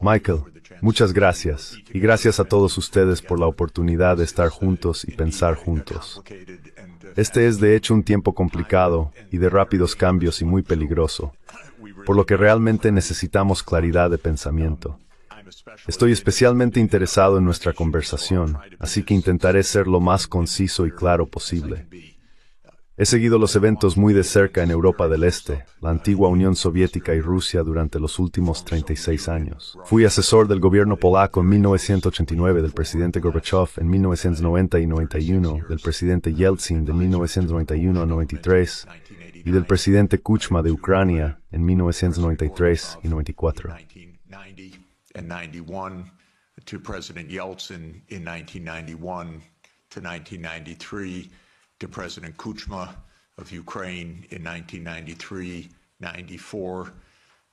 Michael, muchas gracias, y gracias a todos ustedes por la oportunidad de estar juntos y pensar juntos. Este es de hecho un tiempo complicado y de rápidos cambios y muy peligroso, por lo que realmente necesitamos claridad de pensamiento. Estoy especialmente interesado en nuestra conversación, así que intentaré ser lo más conciso y claro posible. He seguido los eventos muy de cerca en Europa del Este, la antigua Unión Soviética y Rusia durante los últimos 36 años. Fui asesor del gobierno polaco en 1989, del presidente Gorbachev en 1990 y 91, del presidente Yeltsin de 1991 a 93 y del presidente Kuchma de Ucrania en 1993 y 94. And 91 to President Yeltsin in 1991 to 1993 to President Kuchma of Ukraine in 1993-94.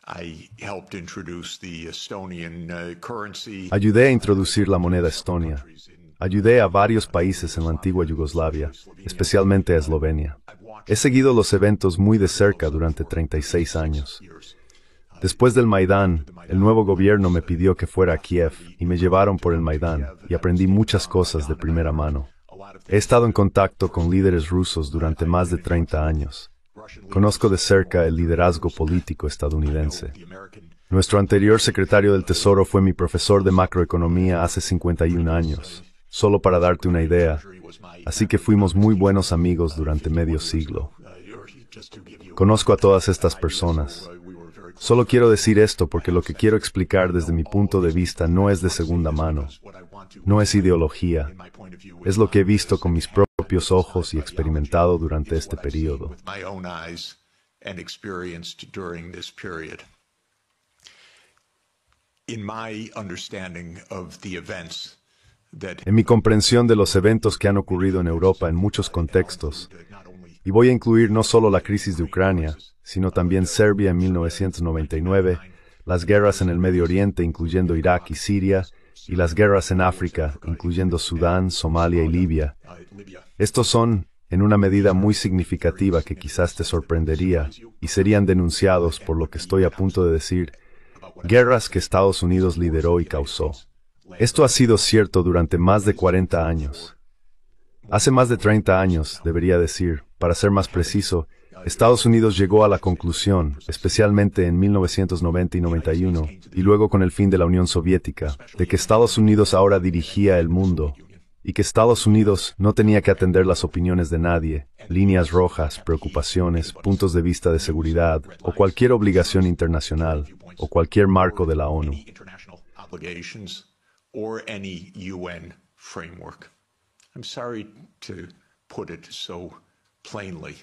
I helped introduce the Estonian currency. Ayudé a introducir la moneda estonia. Ayudé a varios países en la antigua Yugoslavia, especialmente a Eslovenia. He seguido los eventos muy de cerca durante 36 años. Después del Maidán, el nuevo gobierno me pidió que fuera a Kiev y me llevaron por el Maidán y aprendí muchas cosas de primera mano. He estado en contacto con líderes rusos durante más de 30 años. Conozco de cerca el liderazgo político estadounidense. Nuestro anterior secretario del Tesoro fue mi profesor de macroeconomía hace 51 años, solo para darte una idea, así que fuimos muy buenos amigos durante medio siglo. Conozco a todas estas personas. Solo quiero decir esto porque lo que quiero explicar desde mi punto de vista no es de segunda mano, no es ideología, es lo que he visto con mis propios ojos y experimentado durante este periodo. En mi comprensión de los eventos que han ocurrido en Europa en muchos contextos, y voy a incluir no solo la crisis de Ucrania, sino también Serbia en 1999, las guerras en el Medio Oriente, incluyendo Irak y Siria, y las guerras en África, incluyendo Sudán, Somalia y Libia. Estos son, en una medida muy significativa que quizás te sorprendería, y serían denunciados por lo que estoy a punto de decir, guerras que Estados Unidos lideró y causó. Esto ha sido cierto durante más de 40 años. Hace más de 30 años, debería decir, para ser más preciso, Estados Unidos llegó a la conclusión, especialmente en 1990 y 91, y luego con el fin de la Unión Soviética, de que Estados Unidos ahora dirigía el mundo, y que Estados Unidos no tenía que atender las opiniones de nadie, líneas rojas, preocupaciones, puntos de vista de seguridad, o cualquier obligación internacional, o cualquier marco de la ONU.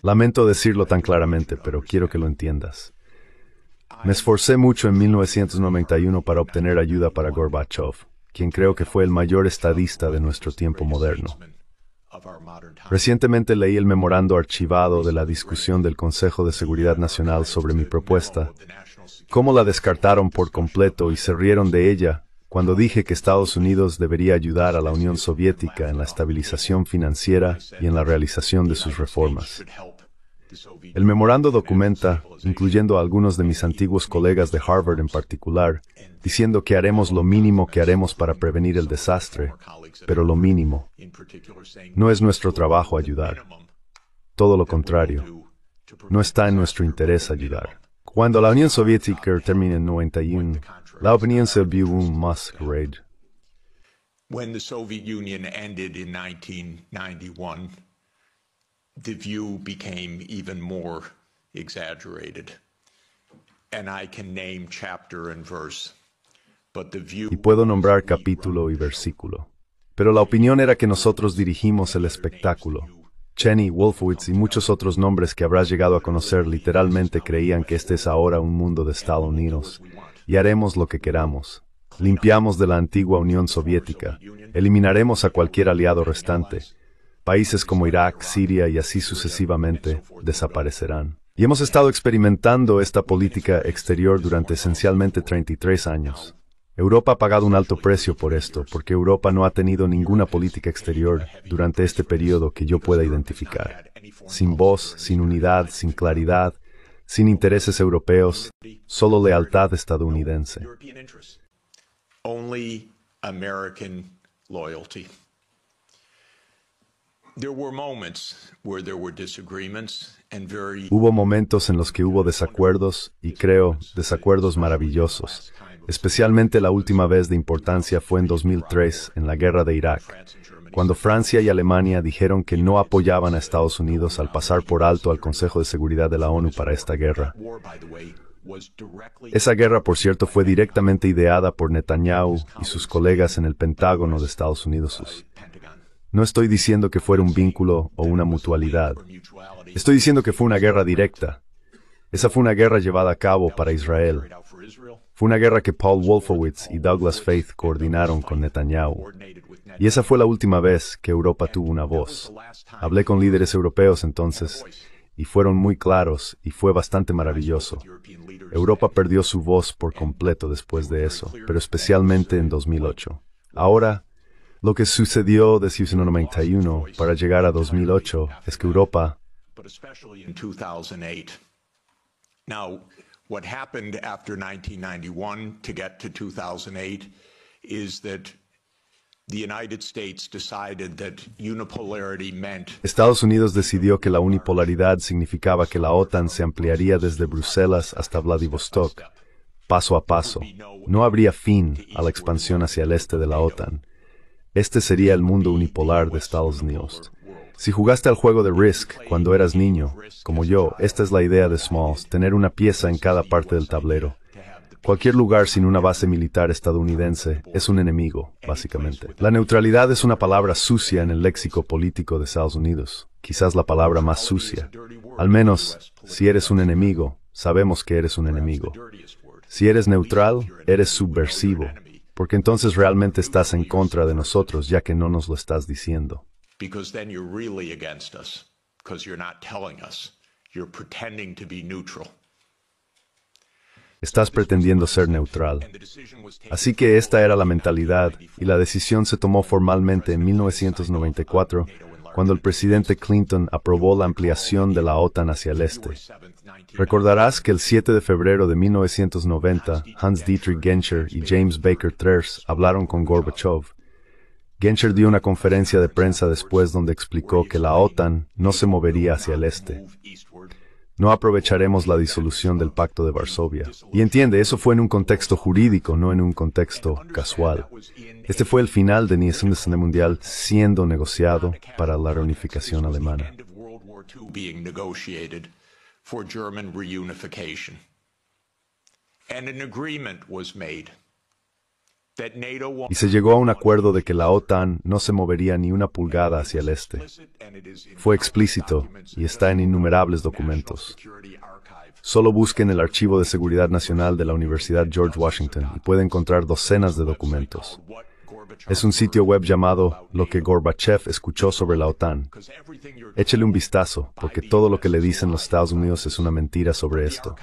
Lamento decirlo tan claramente, pero quiero que lo entiendas. Me esforcé mucho en 1991 para obtener ayuda para Gorbachev, quien creo que fue el mayor estadista de nuestro tiempo moderno. Recientemente leí el memorando archivado de la discusión del Consejo de Seguridad Nacional sobre mi propuesta, cómo la descartaron por completo y se rieron de ella cuando dije que Estados Unidos debería ayudar a la Unión Soviética en la estabilización financiera y en la realización de sus reformas. El memorando documenta, incluyendo a algunos de mis antiguos colegas de Harvard en particular, diciendo que haremos lo mínimo que haremos para prevenir el desastre, pero lo mínimo. No es nuestro trabajo ayudar. Todo lo contrario. No está en nuestro interés ayudar. Cuando la Unión Soviética termina en 91, la opinión se vio un masquerade. When the Soviet Union ended in 1991, the view became even more exaggerated. And I can name chapter and verse, but the view... Y puedo nombrar capítulo y versículo. Pero la opinión era que nosotros dirigimos el espectáculo. Cheney, Wolfowitz y muchos otros nombres que habrás llegado a conocer literalmente creían que este es ahora un mundo de Estados Unidos, y haremos lo que queramos. Limpiamos de la antigua Unión Soviética, eliminaremos a cualquier aliado restante. Países como Irak, Siria y así sucesivamente desaparecerán. Y hemos estado experimentando esta política exterior durante esencialmente 33 años. Europa ha pagado un alto precio por esto, porque Europa no ha tenido ninguna política exterior durante este periodo que yo pueda identificar. Sin voz, sin unidad, sin claridad, sin intereses europeos, solo lealtad estadounidense. Only American loyalty. There were moments where there were disagreements and very... Hubo momentos en los que hubo desacuerdos, y creo, desacuerdos maravillosos. Especialmente la última vez de importancia fue en 2003, en la guerra de Irak, cuando Francia y Alemania dijeron que no apoyaban a Estados Unidos al pasar por alto al Consejo de Seguridad de la ONU para esta guerra. Esa guerra, por cierto, fue directamente ideada por Netanyahu y sus colegas en el Pentágono de Estados Unidos. No estoy diciendo que fuera un vínculo o una mutualidad. Estoy diciendo que fue una guerra directa. Esa fue una guerra llevada a cabo para Israel. Fue una guerra que Paul Wolfowitz y Douglas Feith coordinaron con Netanyahu. Y esa fue la última vez que Europa tuvo una voz. Hablé con líderes europeos entonces, y fueron muy claros, y fue bastante maravilloso. Europa perdió su voz por completo después de eso, pero especialmente en 2008. Ahora, lo que sucedió de 1991 para llegar a 2008 es que Europa... Now, what happened after 1991 to get to 2008 is that the United States decided that unipolarity meant... Estados Unidos decidió que la unipolaridad significaba que la OTAN se ampliaría desde Bruselas hasta Vladivostok, paso a paso. No habría fin a la expansión hacia el este de la OTAN. Este sería el mundo unipolar de Estados Unidos. Si jugaste al juego de Risk cuando eras niño, como yo, esta es la idea de Smalls, tener una pieza en cada parte del tablero. Cualquier lugar sin una base militar estadounidense es un enemigo, básicamente. La neutralidad es una palabra sucia en el léxico político de Estados Unidos, quizás la palabra más sucia. Al menos, si eres un enemigo, sabemos que eres un enemigo. Si eres neutral, eres subversivo, porque entonces realmente estás en contra de nosotros, ya que no nos lo estás diciendo. Because then you're really against us, because you're not telling us. You're pretending to be neutral. Estás pretendiendo ser neutral. Así que esta era la mentalidad, y la decisión se tomó formalmente en 1994, cuando el presidente Clinton aprobó la ampliación de la OTAN hacia el este. Recordarás que el 7 de febrero de 1990, Hans-Dietrich Genscher y James Baker Thers hablaron con Gorbachev. Genscher dio una conferencia de prensa después donde explicó que la OTAN no se movería hacia el este. No aprovecharemos la disolución del Pacto de Varsovia. Y entiende, eso fue en un contexto jurídico, no en un contexto casual. Este fue el final de la Segunda Guerra Mundial siendo negociado para la reunificación alemana. Y se llegó a un acuerdo de que la OTAN no se movería ni una pulgada hacia el este. Fue explícito y está en innumerables documentos. Solo busquen el Archivo de Seguridad Nacional de la Universidad George Washington y puede encontrar docenas de documentos. Es un sitio web llamado Lo que Gorbachev escuchó sobre la OTAN. Échele un vistazo, porque todo lo que le dicen los Estados Unidos es una mentira sobre esto.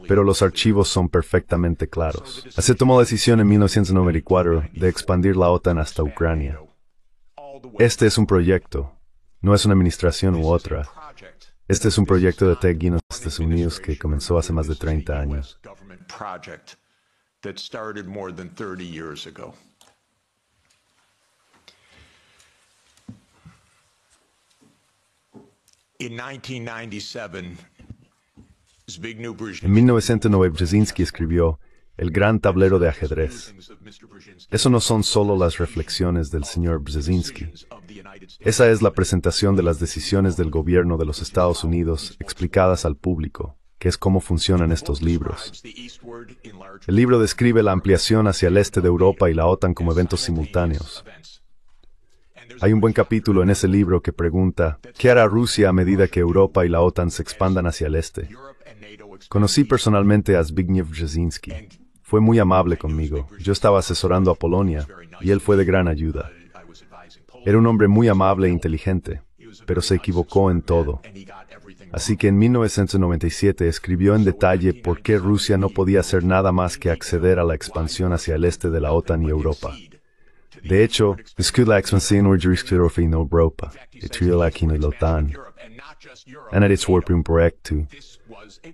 Pero los archivos son perfectamente claros. Se tomó la decisión en 1994 de expandir la OTAN hasta Ucrania. Este es un proyecto, no es una administración u otra. Este es un proyecto de Ted Guinness de Estados Unidos que comenzó hace más de 30 años. En 1909 Brzezinski escribió El gran tablero de ajedrez. Eso no son solo las reflexiones del señor Brzezinski. Esa es la presentación de las decisiones del gobierno de los Estados Unidos explicadas al público, que es cómo funcionan estos libros. El libro describe la ampliación hacia el este de Europa y la OTAN como eventos simultáneos. Hay un buen capítulo en ese libro que pregunta, ¿qué hará Rusia a medida que Europa y la OTAN se expandan hacia el este? Conocí personalmente a Zbigniew Brzezinski. Fue muy amable conmigo. Yo estaba asesorando a Polonia, y él fue de gran ayuda. Era un hombre muy amable e inteligente, pero se equivocó en todo. Así que en 1997 escribió en detalle por qué Rusia no podía hacer nada más que acceder a la expansión hacia el este de la OTAN y Europa. De hecho, discute la expansión de Europa y la OTAN. Analizar un proyecto.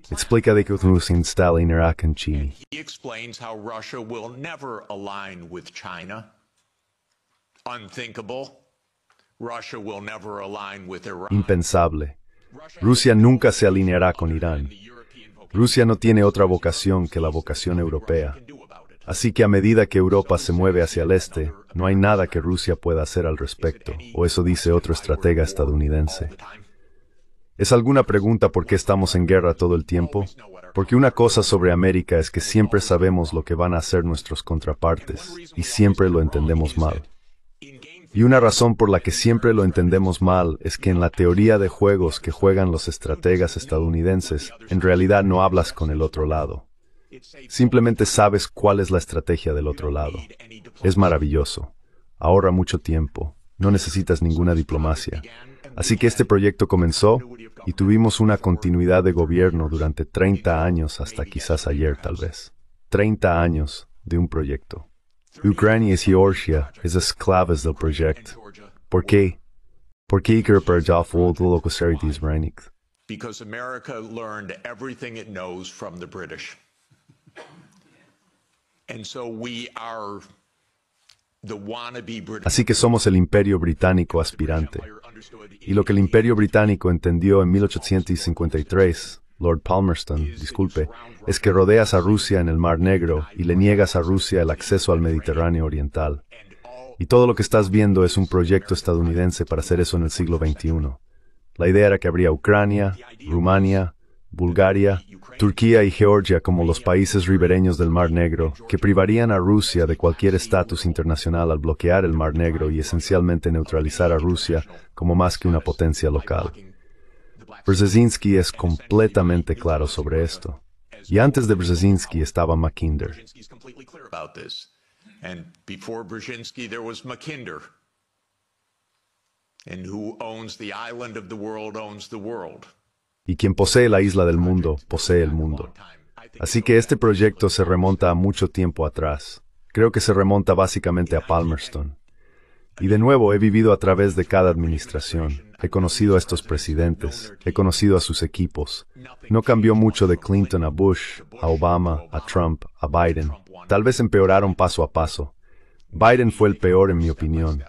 Explica de que se instala en Irak en Chile. He explains how Russia will never align with China. Unthinkable. Russia will never align with Iran. Impensable. Rusia nunca se alineará con Irán. Rusia no tiene otra vocación que la vocación europea. Así que a medida que Europa se mueve hacia el este, no hay nada que Rusia pueda hacer al respecto, o eso dice otro estratega estadounidense. ¿Es alguna pregunta por qué estamos en guerra todo el tiempo? Porque una cosa sobre América es que siempre sabemos lo que van a hacer nuestros contrapartes, y siempre lo entendemos mal. Y una razón por la que siempre lo entendemos mal es que en la teoría de juegos que juegan los estrategas estadounidenses, en realidad no hablas con el otro lado. Simplemente sabes cuál es la estrategia del otro lado. Es maravilloso. Ahorra mucho tiempo. No necesitas ninguna diplomacia. Así que este proyecto comenzó y tuvimos una continuidad de gobierno durante 30 años hasta quizás ayer tal vez. 30 años de un proyecto. Ucrania y Georgia es esclavas del proyecto. ¿Por qué? ¿Por qué quiere perder lo que se dice? Because America learned everything it knows from the British. And so we are the wannabe British. Así que somos el imperio británico aspirante. Y lo que el imperio británico entendió en 1853, Lord Palmerston, disculpe, es que rodeas a Rusia en el Mar Negro y le niegas a Rusia el acceso al Mediterráneo Oriental. Y todo lo que estás viendo es un proyecto estadounidense para hacer eso en el siglo XXI. La idea era que habría Ucrania, Rumania, Bulgaria, Turquía y Georgia como los países ribereños del Mar Negro, que privarían a Rusia de cualquier estatus internacional al bloquear el Mar Negro y esencialmente neutralizar a Rusia como más que una potencia local. Brzezinski es completamente claro sobre esto. Y antes de Brzezinski estaba Mackinder. And before Brzezinski, there was Mackinder. And who owns the island of the world owns the world. Y quien posee la isla del mundo, posee el mundo. Así que este proyecto se remonta a mucho tiempo atrás. Creo que se remonta básicamente a Palmerston. Y de nuevo he vivido a través de cada administración. He conocido a estos presidentes, he conocido a sus equipos. No cambió mucho de Clinton a Bush, a Obama, a Trump, a Biden. Tal vez empeoraron paso a paso. Biden fue el peor en mi opinión.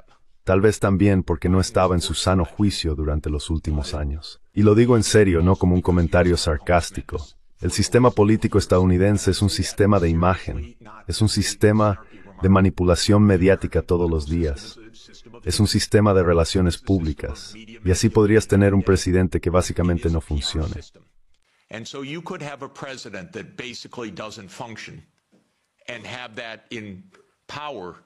Tal vez también porque no estaba en su sano juicio durante los últimos años. Y lo digo en serio, no como un comentario sarcástico. El sistema político estadounidense es un sistema de imagen. Es un sistema de manipulación mediática todos los días. Es un sistema de relaciones públicas. Y así podrías tener un presidente que básicamente no funcione. And so you could have a president that basically doesn't function and have that in power.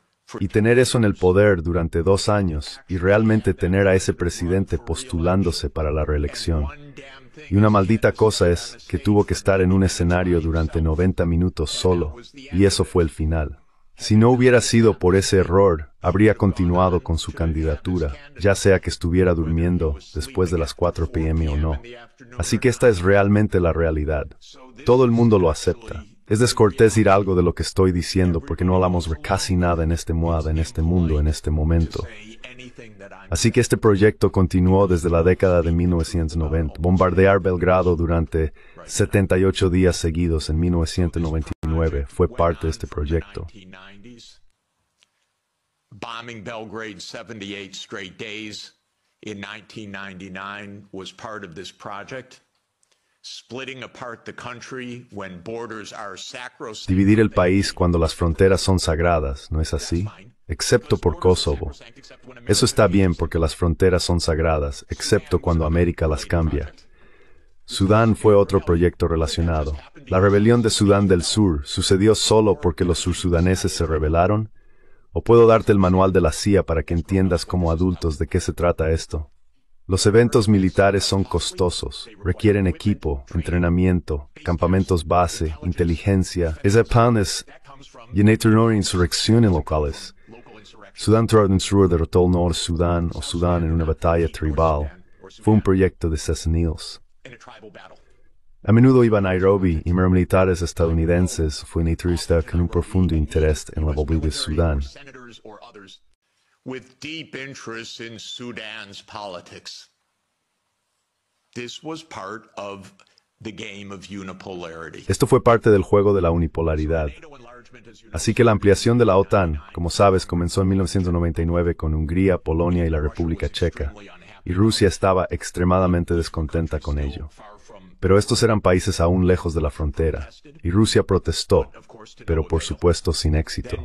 Y tener eso en el poder durante 2 años y realmente tener a ese presidente postulándose para la reelección. Y una maldita cosa es que tuvo que estar en un escenario durante 90 minutos solo, y eso fue el final. Si no hubiera sido por ese error, habría continuado con su candidatura, ya sea que estuviera durmiendo después de las 4 p.m. o no. Así que esta es realmente la realidad. Todo el mundo lo acepta. Es descortés decir algo de lo que estoy diciendo porque no hablamos de casi nada en este mundo, en este momento. Así que este proyecto continuó desde la década de 1990. Bombardear Belgrado durante 78 días seguidos en 1999 fue parte de este proyecto. Bombing Belgrade 78 straight days in 1999 was part of this project. Splitting apart the country when borders are sacrosanct. Dividir el país cuando las fronteras son sagradas, ¿no es así? Excepto por Kosovo. Eso está bien porque las fronteras son sagradas, excepto cuando América las cambia. Sudán fue otro proyecto relacionado. La rebelión de Sudán del Sur sucedió solo porque los sursudaneses se rebelaron. ¿O puedo darte el manual de la CIA para que entiendas como adultos de qué se trata esto? Los eventos militares son costosos, requieren equipo, entrenamiento, campamentos base, inteligencia. Ese plan es una insurrección en locales. Sudán del Sur derrotó al Norte Sudán o Sudán en una batalla tribal. Fue un proyecto de Sesniels. A menudo iba a Nairobi y militares estadounidenses fue entrevistada con un profundo interés en la voluntad de Sudán. With deep interest in Sudan's politics. This was part of the game of unipolarity. Esto fue parte del juego de la unipolaridad. Así que la ampliación de la OTAN, como sabes, comenzó en 1999 con Hungría, Polonia y la República Checa, y Rusia estaba extremadamente descontenta con ello. Pero estos eran países aún lejos de la frontera, y Rusia protestó, pero por supuesto sin éxito.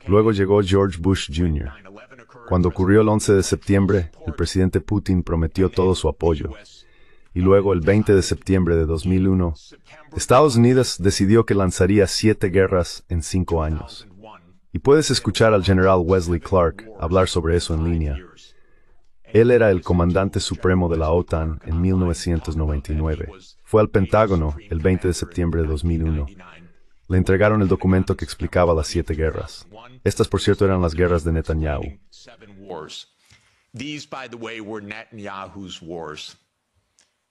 Luego llegó George Bush Jr. Cuando ocurrió el 11 de septiembre, el presidente Putin prometió todo su apoyo. Y luego, el 20 de septiembre de 2001, Estados Unidos decidió que lanzaría 7 guerras en 5 años. Y puedes escuchar al general Wesley Clark hablar sobre eso en línea. Él era el comandante supremo de la OTAN en 1999. Fue al Pentágono el 20 de septiembre de 2001. Le entregaron el documento que explicaba las 7 guerras. Estas, por cierto, eran las guerras de Netanyahu. These, by the way, were Netanyahu's wars.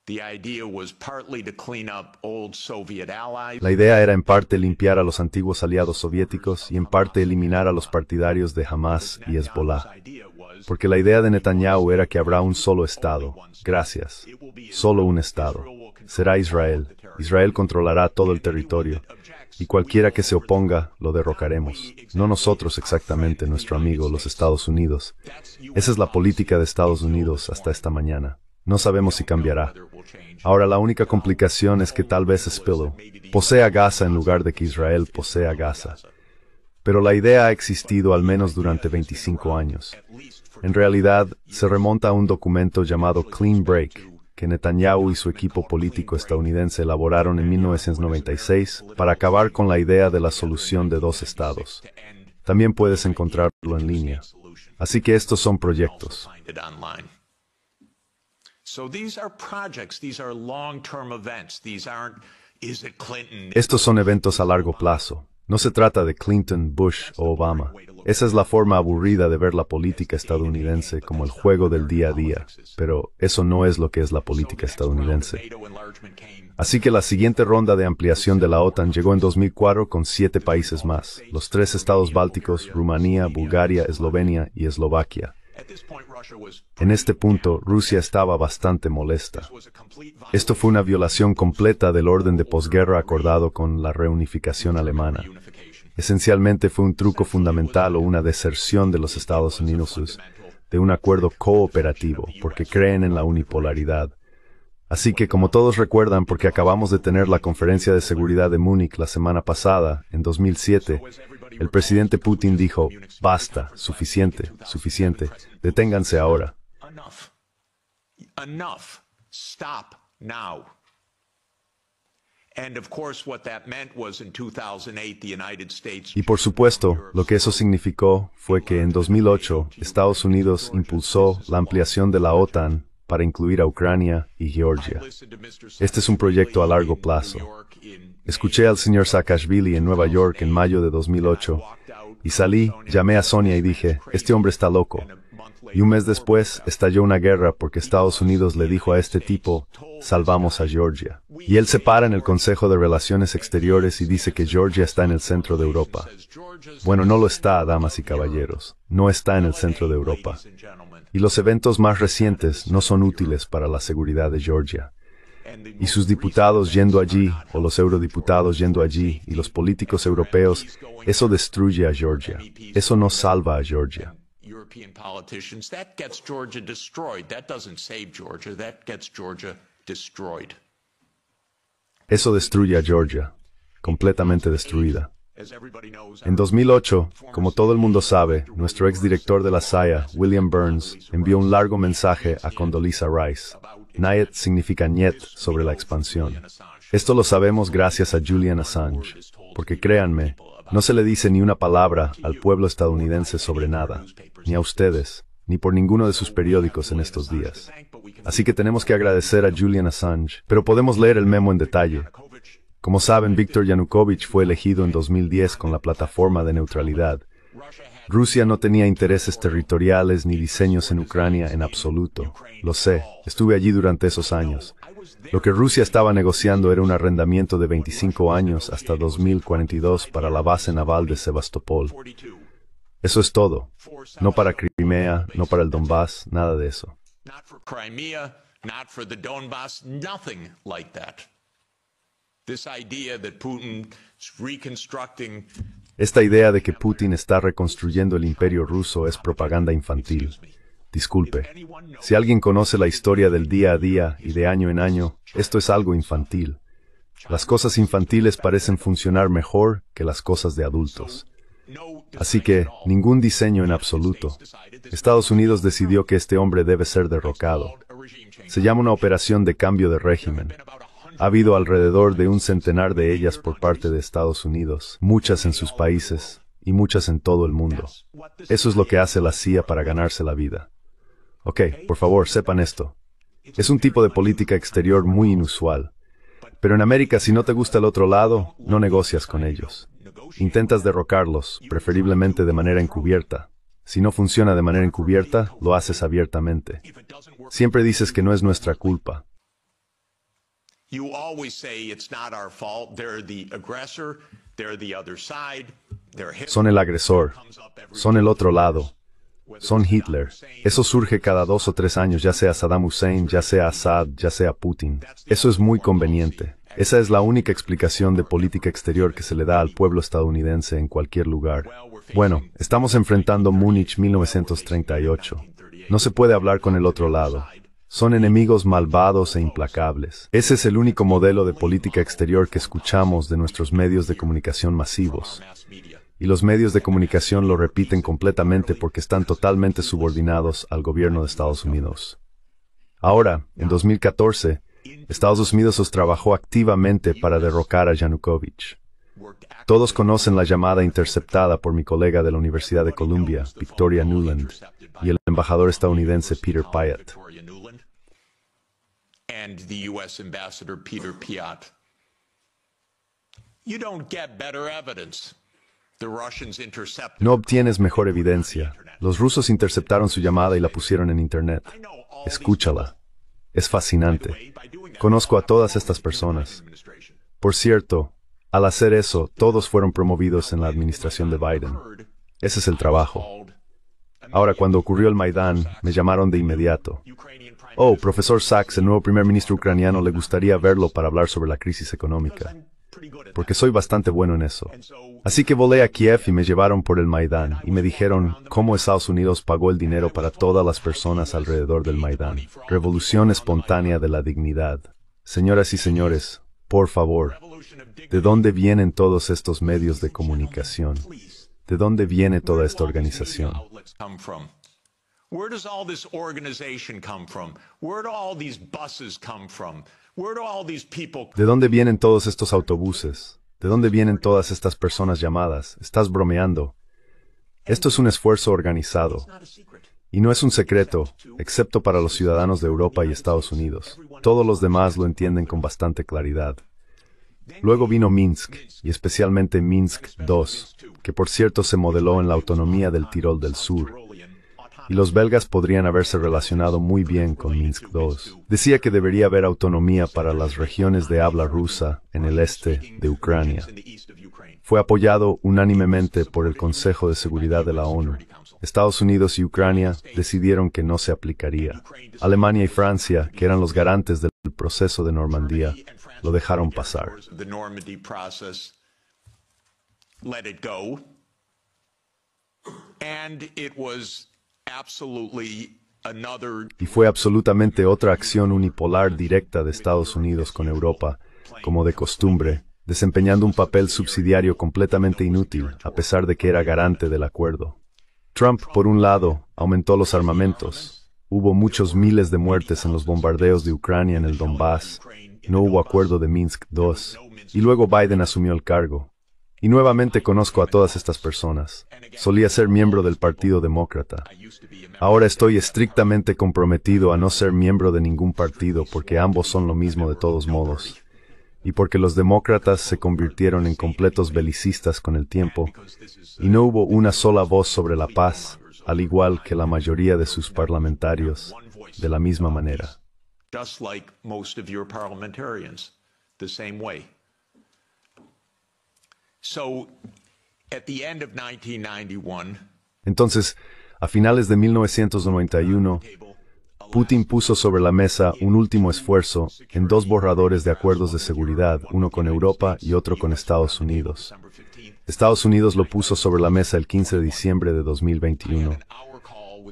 The idea was partly to clean up old Soviet allies. La idea era en parte limpiar a los antiguos aliados soviéticos y en parte eliminar a los partidarios de Hamas y Hezbollah. Porque la idea de Netanyahu era que habrá un solo Estado. Gracias. Solo un Estado. Será Israel. Israel controlará todo el territorio. Y cualquiera que se oponga, lo derrocaremos. No nosotros exactamente, nuestro amigo, los Estados Unidos. Esa es la política de Estados Unidos hasta esta mañana. No sabemos si cambiará. Ahora la única complicación es que tal vez Spillo posea Gaza en lugar de que Israel posea Gaza. Pero la idea ha existido al menos durante 25 años. En realidad, se remonta a un documento llamado Clean Break, que Netanyahu y su equipo político estadounidense elaboraron en 1996 para acabar con la idea de la solución de 2 estados. También puedes encontrarlo en línea. Así que estos son proyectos. Estos son eventos a largo plazo. No se trata de Clinton, Bush o Obama. Esa es la forma aburrida de ver la política estadounidense como el juego del día a día. Pero eso no es lo que es la política estadounidense. Así que la siguiente ronda de ampliación de la OTAN llegó en 2004 con 7 países más. Los 3 estados bálticos, Rumanía, Bulgaria, Eslovenia y Eslovaquia. En este punto, Rusia estaba bastante molesta. Esto fue una violación completa del orden de posguerra acordado con la reunificación alemana. Esencialmente fue un truco fundamental o una deserción de los Estados Unidos de un acuerdo cooperativo, porque creen en la unipolaridad. Así que, como todos recuerdan, porque acabamos de tener la conferencia de seguridad de Múnich la semana pasada, en 2007, el presidente Putin dijo, basta, suficiente, suficiente, deténgansé ahora. Enough. Stop now. And of course what that meant was in 2008 the United States. Y por supuesto, lo que eso significó fue que en 2008 Estados Unidos impulsó la ampliación de la OTAN para incluir a Ucrania y Georgia. Este es un proyecto a largo plazo. Escuché al señor Saakashvili en Nueva York en mayo de 2008 y salí, llamé a Sonia y dije, este hombre está loco. Y un mes después estalló una guerra porque Estados Unidos le dijo a este tipo, salvamos a Georgia. Y él se para en el Consejo de Relaciones Exteriores y dice que Georgia está en el centro de Europa. Bueno, no lo está, damas y caballeros. No está en el centro de Europa. Y los eventos más recientes no son útiles para la seguridad de Georgia. Y sus diputados yendo allí, o los eurodiputados yendo allí, y los políticos europeos, eso destruye a Georgia. Eso no salva a Georgia. European politicians, that gets Georgia destroyed. That doesn't save Georgia. That gets Georgia destroyed. Eso destruye a Georgia, completamente destruida. En 2008, como todo el mundo sabe, nuestro exdirector de la CIA, William Burns, envió un largo mensaje a Condoleezza Rice. Nyet significa niet sobre la expansión. Esto lo sabemos gracias a Julian Assange, porque créanme, no se le dice ni una palabra al pueblo estadounidense sobre nada, ni a ustedes, ni por ninguno de sus periódicos en estos días. Así que tenemos que agradecer a Julian Assange, pero podemos leer el memo en detalle. Como saben, Viktor Yanukovych fue elegido en 2010 con la plataforma de neutralidad. Rusia no tenía intereses territoriales ni diseños en Ucrania en absoluto. Lo sé, estuve allí durante esos años. Lo que Rusia estaba negociando era un arrendamiento de 25 años hasta 2042 para la base naval de Sebastopol. Eso es todo. No para Crimea, no para el Donbass, nada de eso. Not for Crimea, not for the Donbass, nothing like that. This idea that Putin is reconstructing. Esta idea de que Putin está reconstruyendo el imperio ruso es propaganda infantil. Disculpe, si alguien conoce la historia del día a día y de año en año, esto es algo infantil. Las cosas infantiles parecen funcionar mejor que las cosas de adultos. Así que, ningún diseño en absoluto. Estados Unidos decidió que este hombre debe ser derrocado. Se llama una operación de cambio de régimen. Ha habido alrededor de un centenar de ellas por parte de Estados Unidos, muchas en sus países y muchas en todo el mundo. Eso es lo que hace la CIA para ganarse la vida. Ok, por favor, sepan esto. Es un tipo de política exterior muy inusual. Pero en América, si no te gusta el otro lado, no negocias con ellos. Intentas derrocarlos, preferiblemente de manera encubierta. Si no funciona de manera encubierta, lo haces abiertamente. Siempre dices que no es nuestra culpa. You always say it's not our fault. They're the aggressor. They're the other side. Son el agresor. Son el otro lado. Son Hitler. Eso surge cada 2 o 3 años, ya sea Saddam Hussein, ya sea Assad, ya sea Putin. Eso es muy conveniente. Esa es la única explicación de política exterior que se le da al pueblo estadounidense en cualquier lugar. Bueno, estamos enfrentando Múnich 1938. No se puede hablar con el otro lado. Son enemigos malvados e implacables. Ese es el único modelo de política exterior que escuchamos de nuestros medios de comunicación masivos. Y los medios de comunicación lo repiten completamente porque están totalmente subordinados al gobierno de Estados Unidos. Ahora, en 2014, Estados Unidos os trabajó activamente para derrocar a Yanukovych. Todos conocen la llamada interceptada por mi colega de la Universidad de Columbia, Victoria Nuland, y el embajador estadounidense Peter Pyatt. And the U.S. Ambassador Peter Pyatt. You don't get better evidence. The Russians intercepted. No obtienes mejor evidencia. Los rusos interceptaron su llamada y la pusieron en Internet. Escúchala. Es fascinante. Conozco a todas estas personas. Por cierto, al hacer eso, todos fueron promovidos en la administración de Biden. Ese es el trabajo. Ahora, cuando ocurrió el Maidán, me llamaron de inmediato. Oh, profesor Sachs, el nuevo primer ministro ucraniano, le gustaría verlo para hablar sobre la crisis económica. Porque soy bastante bueno en eso. Así que volé a Kiev y me llevaron por el Maidán y me dijeron cómo Estados Unidos pagó el dinero para todas las personas alrededor del Maidán. Revolución espontánea de la dignidad. Señoras y señores, por favor, ¿de dónde vienen todos estos medios de comunicación? ¿De dónde viene toda esta organización? Where does all this organization come from? Where do all these buses come from? Where do all these people? ¿De dónde vienen todos estos autobuses? ¿De dónde vienen todas estas personas llamadas? Estás bromeando. Esto es un esfuerzo organizado. Y no es un secreto, excepto para los ciudadanos de Europa y Estados Unidos. Todos los demás lo entienden con bastante claridad. Luego vino Minsk, y especialmente Minsk II, que por cierto se modeló en la autonomía del Tirol del Sur. Y los belgas podrían haberse relacionado muy bien con Minsk II. Decía que debería haber autonomía para las regiones de habla rusa en el este de Ucrania. Fue apoyado unánimemente por el Consejo de Seguridad de la ONU. Estados Unidos y Ucrania decidieron que no se aplicaría. Alemania y Francia, que eran los garantes del proceso de Normandía, lo dejaron pasar. Y fue absolutamente otra acción unipolar directa de Estados Unidos con Europa, como de costumbre, desempeñando un papel subsidiario completamente inútil, a pesar de que era garante del acuerdo. Trump, por un lado, aumentó los armamentos. Hubo muchos miles de muertes en los bombardeos de Ucrania en el Donbass. No hubo acuerdo de Minsk II. Y luego Biden asumió el cargo. Y nuevamente conozco a todas estas personas. Solía ser miembro del Partido Demócrata. Ahora estoy estrictamente comprometido a no ser miembro de ningún partido porque ambos son lo mismo de todos modos. Y porque los demócratas se convirtieron en completos belicistas con el tiempo, y no hubo una sola voz sobre la paz, al igual que la mayoría de sus parlamentarios, de la misma manera. Entonces, a finales de 1991, Putin puso sobre la mesa un último esfuerzo en dos borradores de acuerdos de seguridad, uno con Europa y otro con Estados Unidos. Estados Unidos lo puso sobre la mesa el 15 de diciembre de 2021.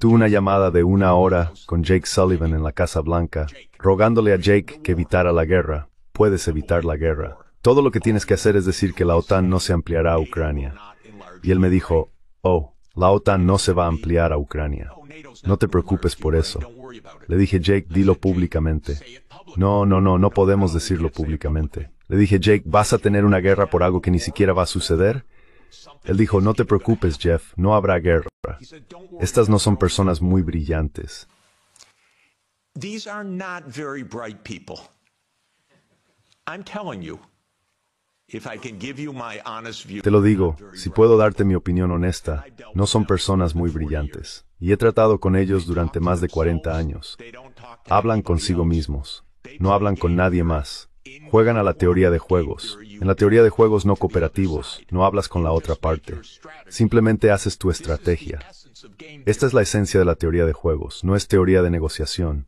Tuve una llamada de 1 hora con Jake Sullivan en la Casa Blanca, rogándole a Jake que evitara la guerra. Puedes evitar la guerra. Todo lo que tienes que hacer es decir que la OTAN no se ampliará a Ucrania. Y él me dijo, oh, la OTAN no se va a ampliar a Ucrania. No te preocupes por eso. Le dije, Jake, dilo públicamente. No podemos decirlo públicamente. Le dije, Jake, ¿vas a tener una guerra por algo que ni siquiera va a suceder? Él dijo, no te preocupes, Jeff, no habrá guerra. Estas no son personas muy brillantes. These are not very bright people. I'm telling you. If I can give you my honest view. Te lo digo, si puedo darte mi opinión honesta, no son personas muy brillantes. Y he tratado con ellos durante más de 40 años. Hablan consigo mismos. No hablan con nadie más. Juegan a la teoría de juegos. En la teoría de juegos no cooperativos, no hablas con la otra parte. Simplemente haces tu estrategia. Esta es la esencia de la teoría de juegos. No es teoría de negociación.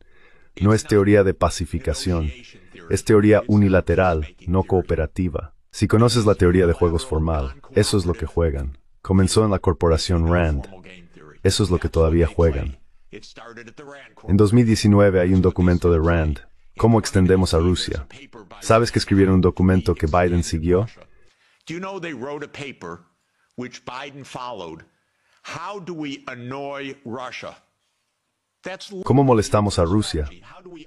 No es teoría de pacificación. Es teoría unilateral, no cooperativa. Si conoces la teoría de juegos formal, eso es lo que juegan. Comenzó en la corporación Rand. Eso es lo que todavía juegan. En 2019 hay un documento de Rand. ¿Cómo extendemos a Rusia? ¿Sabes que escribieron un documento que Biden siguió? Do you know they wrote a paper which Biden followed? How do we annoy Russia? ¿Cómo molestamos a Rusia?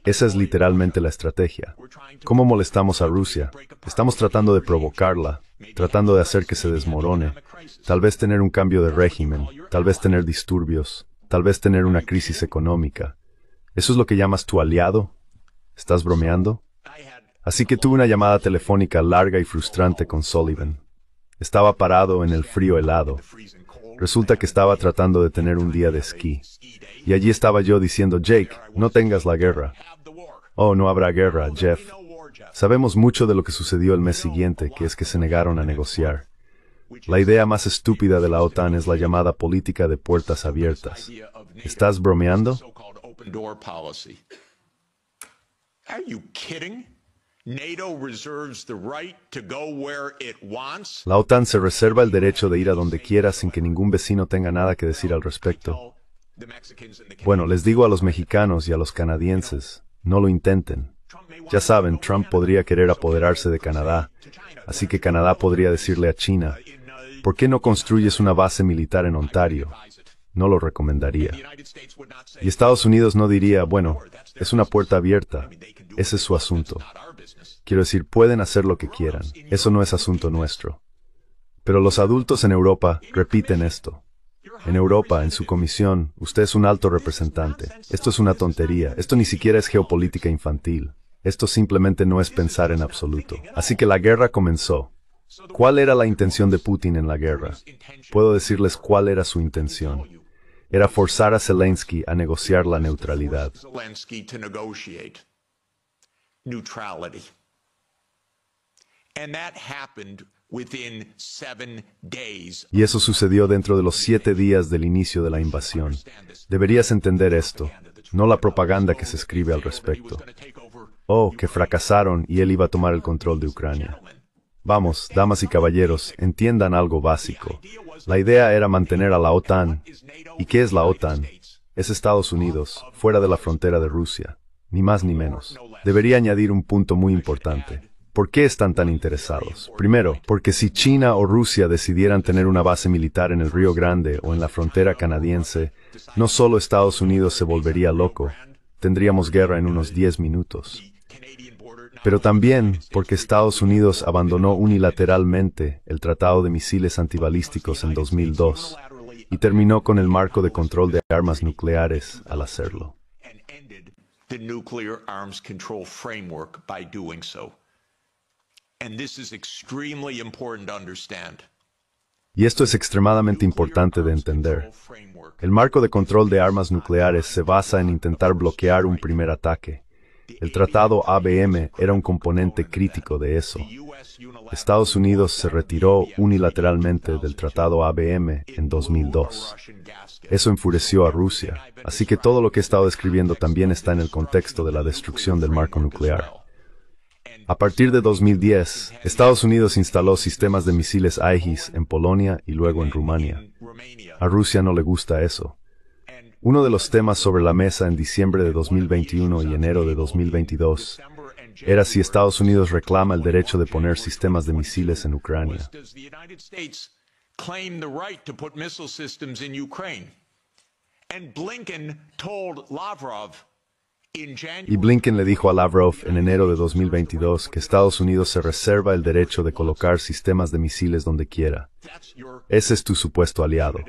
Esa es literalmente la estrategia. ¿Cómo molestamos a Rusia? Estamos tratando de provocarla, tratando de hacer que se desmorone, tal vez tener un cambio de régimen, tal vez tener disturbios, tal vez tener una crisis económica. ¿Eso es lo que llamas tu aliado? ¿Estás bromeando? Así que tuve una llamada telefónica larga y frustrante con Sullivan. Estaba parado en el frío helado. Resulta que estaba tratando de tener un día de esquí. Y allí estaba yo diciendo, Jake, no tengas la guerra. Oh, no habrá guerra, Jeff. Sabemos mucho de lo que sucedió el mes siguiente, que es que se negaron a negociar. La idea más estúpida de la OTAN es la llamada política de puertas abiertas. ¿Estás bromeando? Are you kidding? NATO reserves the right to go where it wants. La OTAN se reserva el derecho de ir a donde quiera sin que ningún vecino tenga nada que decir al respecto. Bueno, les digo a los mexicanos y a los canadienses, no lo intenten. Ya saben, Trump podría querer apoderarse de Canadá, así que Canadá podría decirle a China, ¿por qué no construyes una base militar en Ontario? No lo recomendaría. Y Estados Unidos no diría, bueno, es una puerta abierta, ese es su asunto. Quiero decir, pueden hacer lo que quieran, eso no es asunto nuestro. Pero los adultos en Europa repiten esto. En Europa, en su comisión, usted es un alto representante. Esto es una tontería, esto ni siquiera es geopolítica infantil. Esto simplemente no es pensar en absoluto. Así que la guerra comenzó. ¿Cuál era la intención de Putin en la guerra? Puedo decirles cuál era su intención. Era forzar a Zelensky a negociar la neutralidad. Y eso sucedió dentro de los 7 días del inicio de la invasión. Deberías entender esto, no la propaganda que se escribe al respecto. Oh, que fracasaron y él iba a tomar el control de Ucrania. Vamos, damas y caballeros, entiendan algo básico. La idea era mantener a la OTAN. ¿Y qué es la OTAN? Es Estados Unidos, fuera de la frontera de Rusia. Ni más ni menos. Debería añadir un punto muy importante. ¿Por qué están tan interesados? Primero, porque si China o Rusia decidieran tener una base militar en el Río Grande o en la frontera canadiense, no solo Estados Unidos se volvería loco, tendríamos guerra en unos 10 minutos. Pero también porque Estados Unidos abandonó unilateralmente el Tratado de Misiles Antibalísticos en 2002 y terminó con el marco de control de armas nucleares al hacerlo. The nuclear arms control framework by doing so. And this is extremely important to understand. Y esto es extremadamente importante de entender. El marco de control de armas nucleares se basa en intentar bloquear un primer ataque. El tratado ABM era un componente crítico de eso. Estados Unidos se retiró unilateralmente del tratado ABM en 2002. Eso enfureció a Rusia, así que todo lo que he estado describiendo también está en el contexto de la destrucción del marco nuclear. A partir de 2010, Estados Unidos instaló sistemas de misiles Aegis en Polonia y luego en Rumania. A Rusia no le gusta eso. Uno de los temas sobre la mesa en diciembre de 2021 y enero de 2022 era si Estados Unidos reclama el derecho de poner sistemas de misiles en Ucrania. Y Blinken le dijo a Lavrov en enero de 2022 que Estados Unidos se reserva el derecho de colocar sistemas de misiles donde quiera. Ese es tu supuesto aliado.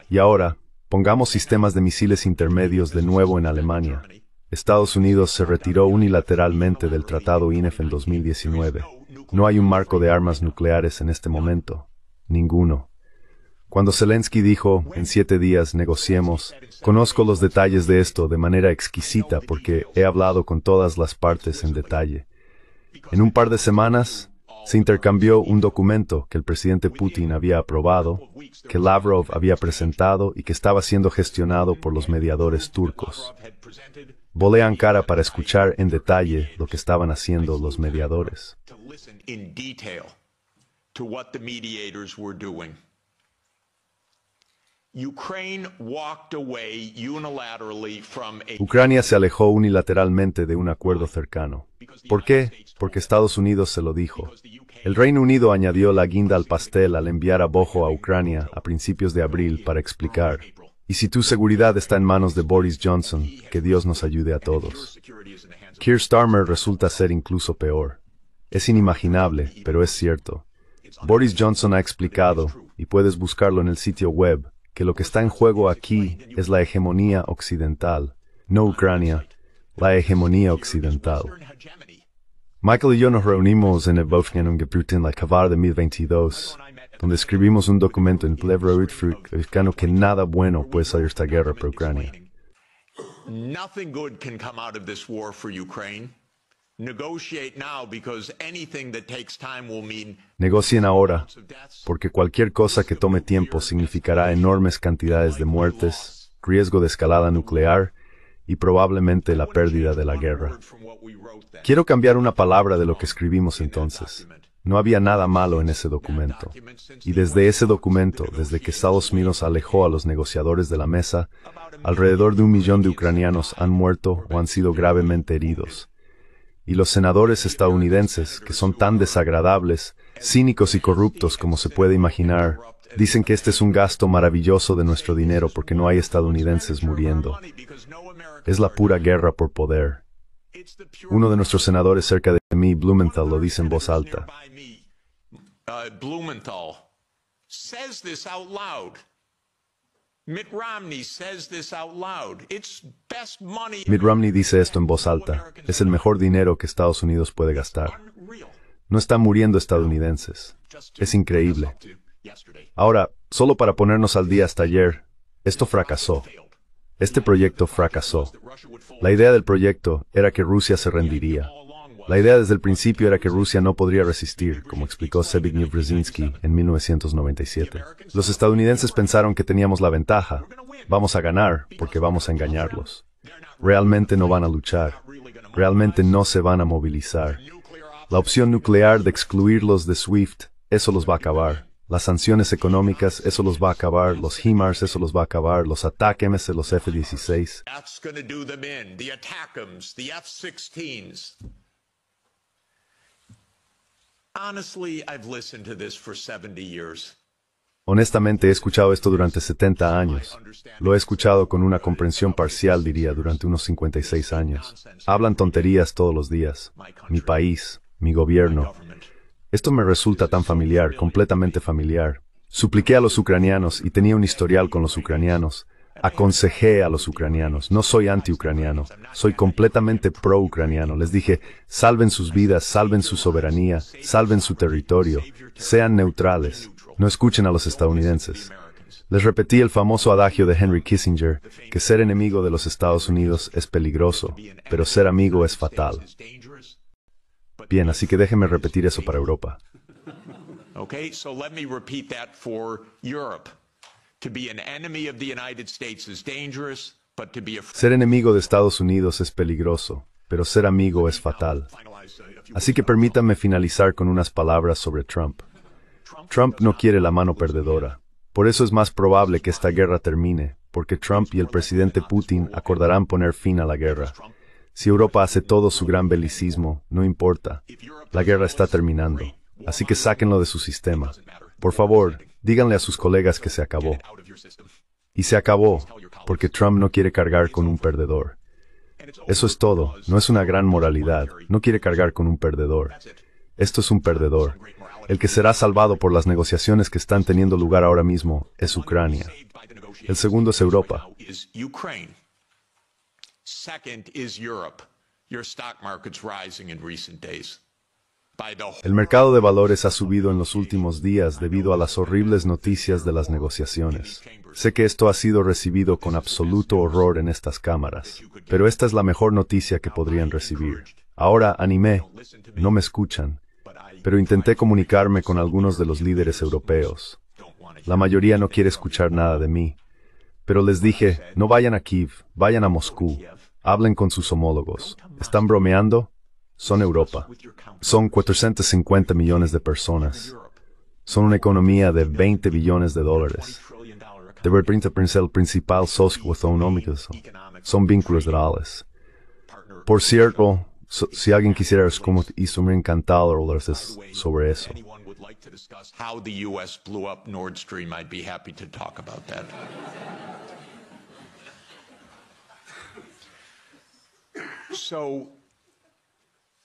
Y ahora, pongamos sistemas de misiles intermedios de nuevo en Alemania. Estados Unidos se retiró unilateralmente del Tratado INF en 2019. No hay un marco de armas nucleares en este momento. Ninguno. Cuando Zelensky dijo, en 7 días negociemos, conozco los detalles de esto de manera exquisita porque he hablado con todas las partes en detalle. En un par de semanas, se intercambió un documento que el presidente Putin había aprobado, que Lavrov había presentado y que estaba siendo gestionado por los mediadores turcos. Volé a Ankara para escuchar en detalle lo que estaban haciendo los mediadores. Ucrania se alejó unilateralmente de un acuerdo cercano. ¿Por qué? Porque Estados Unidos se lo dijo. El Reino Unido añadió la guinda al pastel al enviar a Bojo a Ucrania a principios de abril para explicar: y si tu seguridad está en manos de Boris Johnson, que Dios nos ayude a todos. Keir Starmer resulta ser incluso peor. Es inimaginable, pero es cierto. Boris Johnson ha explicado, y puedes buscarlo en el sitio web, que lo que está en juego aquí es la hegemonía occidental, no Ucrania, la hegemonía occidental. Michael y yo nos reunimos en el Wolfgang-Ungeputen la Kavar de 2022, donde escribimos un documento en Plevro-Utfruk que nada bueno puede salir de esta guerra por Ucrania. Nothing good can come out of this war for Ukraine. Negotiate now because anything that takes time will mean Negocien ahora, porque cualquier cosa que tome tiempo significará enormes cantidades de muertes, riesgo de escalada nuclear y probablemente la pérdida de la guerra. Quiero cambiar una palabra de lo que escribimos entonces. No había nada malo en ese documento. Y desde ese documento, desde que Estados Unidos alejó a los negociadores de la mesa, alrededor de 1 millón de ucranianos han muerto o han sido gravemente heridos. Y los senadores estadounidenses, que son tan desagradables, cínicos y corruptos como se puede imaginar, dicen que este es un gasto maravilloso de nuestro dinero porque no hay estadounidenses muriendo. Es la pura guerra por poder. Uno de nuestros senadores cerca de mí, Blumenthal, lo dice en voz alta. Blumenthal says this out loud. Mitt Romney says this out loud. It's best money. Mitt Romney dice esto en voz alta. Es el mejor dinero que Estados Unidos puede gastar. No están muriendo estadounidenses. Es increíble. Ahora, solo para ponernos al día hasta ayer, esto fracasó. Este proyecto fracasó. La idea del proyecto era que Rusia se rendiría. La idea desde el principio era que Rusia no podría resistir, como explicó Zbigniew Brzezinski en 1997. Los estadounidenses pensaron que teníamos la ventaja. Vamos a ganar porque vamos a engañarlos. Realmente no van a luchar. Realmente no se van a movilizar. La opción nuclear de excluirlos de SWIFT, eso los va a acabar. Las sanciones económicas, eso los va a acabar. Los HIMARS, eso los va a acabar. Los ATACMS, los F-16. That's going to do them in. The ATACMS, the F-16s. Honestly, I've listened to this for 70 years. Honestamente he escuchado esto durante 70 años. Lo he escuchado con una comprensión parcial, diría, durante unos 56 años. Hablan tonterías todos los días. Mi país, mi gobierno. Esto me resulta tan familiar, completamente familiar. Supliqué a los ucranianos y tenía un historial con los ucranianos. Aconsejé a los ucranianos. No soy anti-ucraniano. Soy completamente pro-ucraniano. Les dije, salven sus vidas, salven su soberanía, salven su territorio. Sean neutrales. No escuchen a los estadounidenses. Les repetí el famoso adagio de Henry Kissinger, que ser enemigo de los Estados Unidos es peligroso, pero ser amigo es fatal. Bien, así que déjenme repetir eso para Europa. Okay, so let me repeat that for Europe. To be an enemy of the United States is dangerous, but to be a Ser enemigo de Estados Unidos es peligroso, pero ser amigo es fatal. Así que permítanme finalizar con unas palabras sobre Trump. Trump no quiere la mano perdedora. Por eso es más probable que esta guerra termine, porque Trump y el presidente Putin acordarán poner fin a la guerra. Si Europa hace todo su gran belicismo, no importa. La guerra está terminando. Así que sáquenlo de su sistema. Por favor, díganle a sus colegas que se acabó. Y se acabó, porque Trump no quiere cargar con un perdedor. Eso es todo, no es una gran moralidad, no quiere cargar con un perdedor. Esto es un perdedor. El que será salvado por las negociaciones que están teniendo lugar ahora mismo es Ucrania. El segundo es Europa. El mercado de valores ha subido en los últimos días debido a las horribles noticias de las negociaciones. Sé que esto ha sido recibido con absoluto horror en estas cámaras, pero esta es la mejor noticia que podrían recibir. Ahora animé, no me escuchan, pero intenté comunicarme con algunos de los líderes europeos. La mayoría no quiere escuchar nada de mí, pero les dije, no vayan a Kiev, vayan a Moscú, hablen con sus homólogos. ¿Están bromeando? Son Europa. Son 450 millones de personas. Son una economía de 20 billones de dólares. Debe ser el principal socio económico. Son vínculos reales. Por cierto, si alguien quisiera, como hizo, me encantado hablar sobre eso. How the U.S. blew up Nord Stream, I'd be happy to talk about that. So,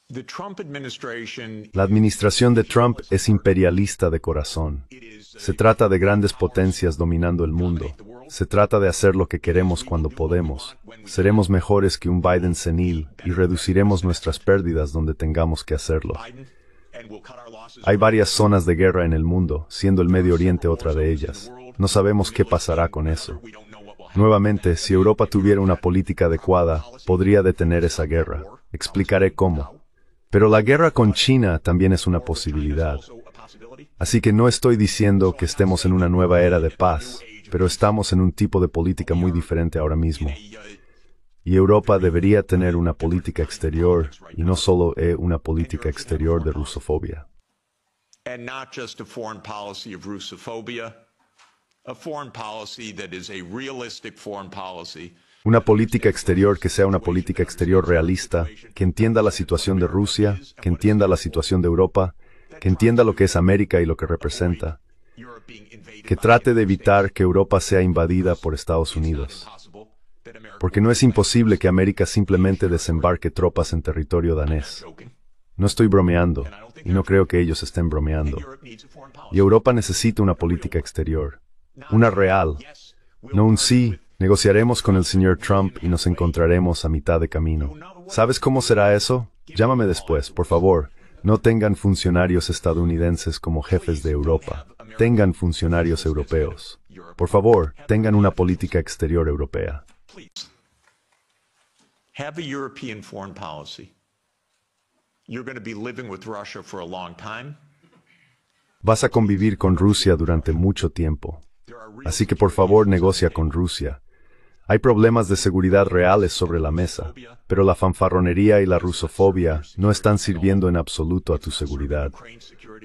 the Trump administration. La administración de Trump es imperialista de corazón. Se trata de grandes potencias dominando el mundo. Se trata de hacer lo que queremos cuando podemos. Seremos mejores que un Biden senil y reduciremos nuestras pérdidas donde tengamos que hacerlo. Hay varias zonas de guerra en el mundo, siendo el Medio Oriente otra de ellas. No sabemos qué pasará con eso. Nuevamente, si Europa tuviera una política adecuada, podría detener esa guerra. Explicaré cómo. Pero la guerra con China también es una posibilidad. Así que no estoy diciendo que estemos en una nueva era de paz, pero estamos en un tipo de política muy diferente ahora mismo. Y Europa debería tener una política exterior, y no solo una política exterior de rusofobia. And not just a foreign policy of Russophobia, a foreign policy that is a realistic foreign policy. Una política exterior que sea una política exterior realista, que entienda la situación de Rusia, que entienda la situación de Europa, que entienda lo que es América y lo que representa, que trate de evitar que Europa sea invadida por Estados Unidos. Porque no es imposible que América simplemente desembarque tropas en territorio danés. No estoy bromeando, y no creo que ellos estén bromeando. Y Europa necesita una política exterior, una real, no un sí. Negociaremos con el señor Trump y nos encontraremos a mitad de camino. ¿Sabes cómo será eso? Llámame después, por favor. No tengan funcionarios estadounidenses como jefes de Europa. Tengan funcionarios europeos. Por favor, tengan una política exterior europea. Have a European foreign policy. You're going to be living with Russia for a long time. Vas a convivir con Rusia durante mucho tiempo. Así que por favor negocia con Rusia. Hay problemas de seguridad reales sobre la mesa, pero la fanfarronería y la rusofobia no están sirviendo en absoluto a tu seguridad.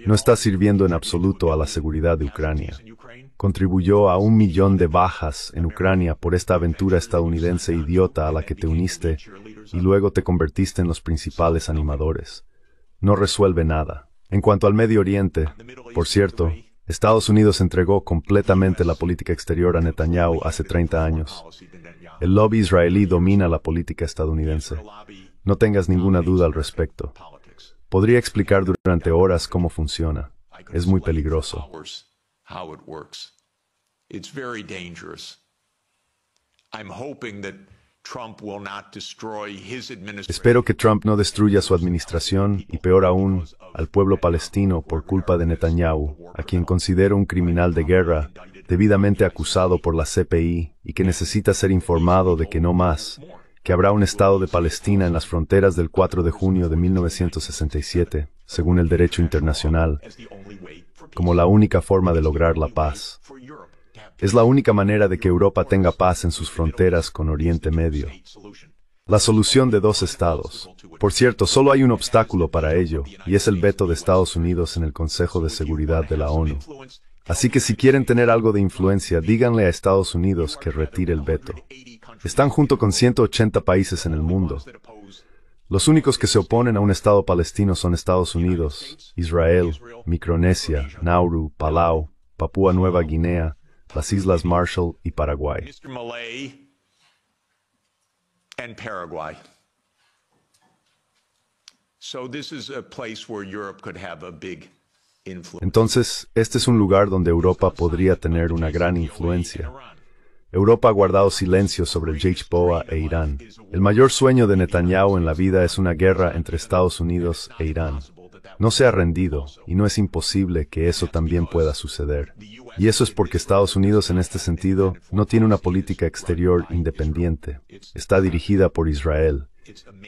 No está sirviendo en absoluto a la seguridad de Ucrania. Contribuyó a 1 millón de bajas en Ucrania por esta aventura estadounidense idiota a la que te uniste y luego te convertiste en los principales animadores. No resuelve nada. En cuanto al Medio Oriente, por cierto, Estados Unidos entregó completamente la política exterior a Netanyahu hace 30 años. El lobby israelí domina la política estadounidense. No tengas ninguna duda al respecto. Podría explicar durante horas cómo funciona. Es muy peligroso. Espero que Trump no destruya su administración y, peor aún, al pueblo palestino por culpa de Netanyahu, a quien considero un criminal de guerra debidamente acusado por la CPI y que necesita ser informado de que no más, que habrá un Estado de Palestina en las fronteras del 4 de junio de 1967, según el derecho internacional, como la única forma de lograr la paz. Es la única manera de que Europa tenga paz en sus fronteras con Oriente Medio. La solución de dos estados. Por cierto, solo hay un obstáculo para ello, y es el veto de Estados Unidos en el Consejo de Seguridad de la ONU. Así que si quieren tener algo de influencia, díganle a Estados Unidos que retire el veto. Están junto con 180 países en el mundo. Los únicos que se oponen a un Estado palestino son Estados Unidos, Israel, Micronesia, Nauru, Palau, Papúa Nueva Guinea, las Islas Marshall y Paraguay. Entonces, este es un lugar donde Europa podría tener una gran influencia. Europa ha guardado silencio sobre el Hezbollah e Irán. El mayor sueño de Netanyahu en la vida es una guerra entre Estados Unidos e Irán. No se ha rendido, y no es imposible que eso también pueda suceder. Y eso es porque Estados Unidos en este sentido no tiene una política exterior independiente. Está dirigida por Israel.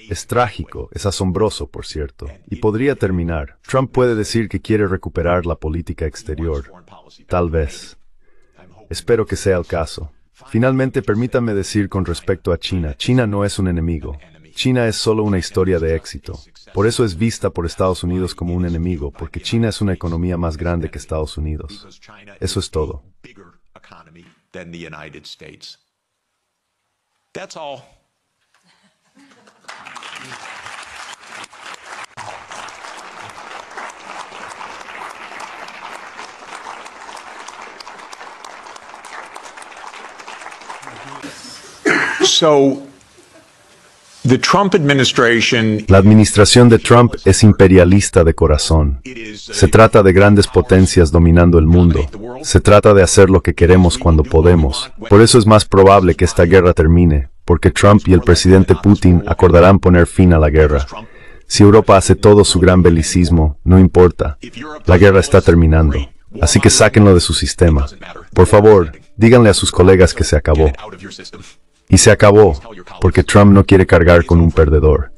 Es trágico, es asombroso, por cierto, y podría terminar. Trump puede decir que quiere recuperar la política exterior. Tal vez. Espero que sea el caso. Finalmente, permítanme decir con respecto a China, China no es un enemigo. China es solo una historia de éxito. Por eso es vista por Estados Unidos como un enemigo, porque China es una economía más grande que Estados Unidos. Eso es todo. La administración de Trump es imperialista de corazón. Se trata de grandes potencias dominando el mundo. Se trata de hacer lo que queremos cuando podemos. Por eso es más probable que esta guerra termine, porque Trump y el presidente Putin acordarán poner fin a la guerra. Si Europa hace todo su gran belicismo, no importa. La guerra está terminando. Así que sáquenlo de su sistema. Por favor, díganle a sus colegas que se acabó. Y se acabó, porque Trump no quiere cargar con un perdedor.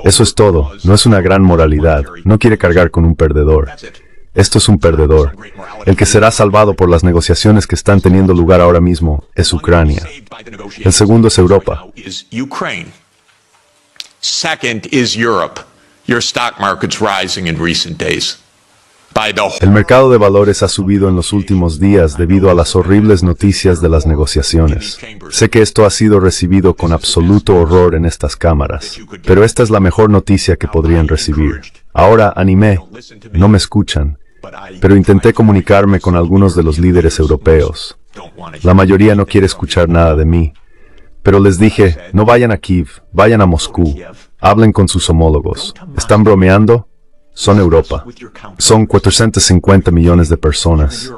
Eso es todo, no es una gran moralidad, no quiere cargar con un perdedor. Esto es un perdedor. El que será salvado por las negociaciones que están teniendo lugar ahora mismo es Ucrania. El segundo es Europa. Second is Europe. Your stock market's rising in recent days. El mercado de valores ha subido en los últimos días debido a las horribles noticias de las negociaciones. Sé que esto ha sido recibido con absoluto horror en estas cámaras, pero esta es la mejor noticia que podrían recibir. Ahora animé, no me escuchan, pero intenté comunicarme con algunos de los líderes europeos. La mayoría no quiere escuchar nada de mí, pero les dije, no vayan a Kiev, vayan a Moscú, hablen con sus homólogos. ¿Están bromeando? Son Europa. Son 450 millones de personas.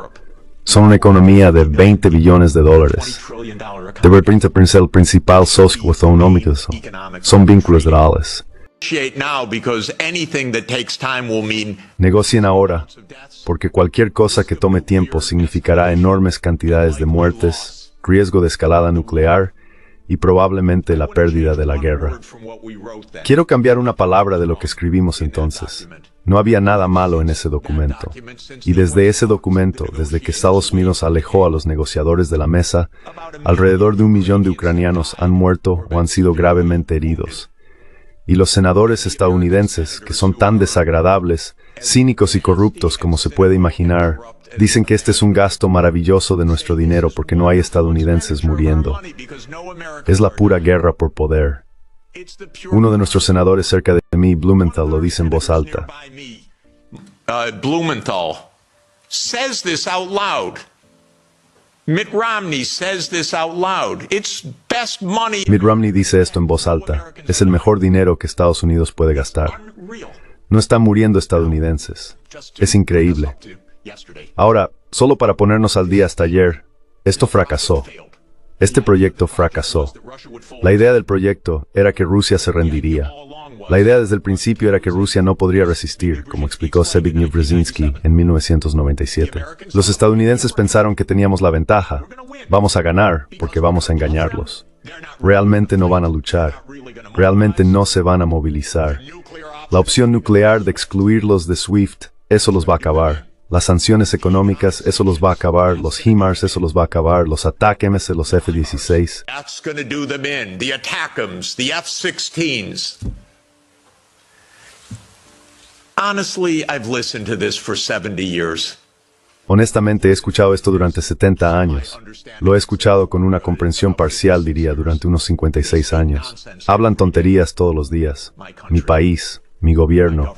Son una economía de 20 billones de dólares. De repente, el principal socio económico son vínculos reales. Negocien ahora, porque cualquier cosa que tome tiempo significará enormes cantidades de muertes, riesgo de escalada nuclear y probablemente la pérdida de la guerra. Quiero cambiar una palabra de lo que escribimos entonces. No había nada malo en ese documento. Y desde ese documento, desde que Estados Unidos alejó a los negociadores de la mesa, alrededor de 1 millón de ucranianos han muerto o han sido gravemente heridos. Y los senadores estadounidenses, que son tan desagradables, cínicos y corruptos como se puede imaginar, dicen que este es un gasto maravilloso de nuestro dinero porque no hay estadounidenses muriendo. Es la pura guerra por poder. Uno de nuestros senadores cerca de mí, Blumenthal, lo dice en voz alta. Blumenthal says this out loud. Mitt Romney says this out loud. It's best money. Mitt Romney dice esto en voz alta. Es el mejor dinero que Estados Unidos puede gastar. No están muriendo estadounidenses. Es increíble. Ahora, solo para ponernos al día hasta ayer, esto fracasó. Este proyecto fracasó. La idea del proyecto era que Rusia se rendiría. La idea desde el principio era que Rusia no podría resistir, como explicó Zbigniew Brzezinski en 1997. Los estadounidenses pensaron que teníamos la ventaja. Vamos a ganar porque vamos a engañarlos. Realmente no van a luchar. Realmente no se van a movilizar. La opción nuclear de excluirlos de SWIFT, eso los va a acabar. Las sanciones económicas, eso los va a acabar. Los HIMARS, eso los va a acabar. Los ATACMS, los F-16. That's going to do them in. The ATACMS, the F-16s. Honestly, I've listened to this for 70 years. Honestamente, he escuchado esto durante 70 años. Lo he escuchado con una comprensión parcial, diría, durante unos 56 años. Hablan tonterías todos los días. Mi país, mi gobierno.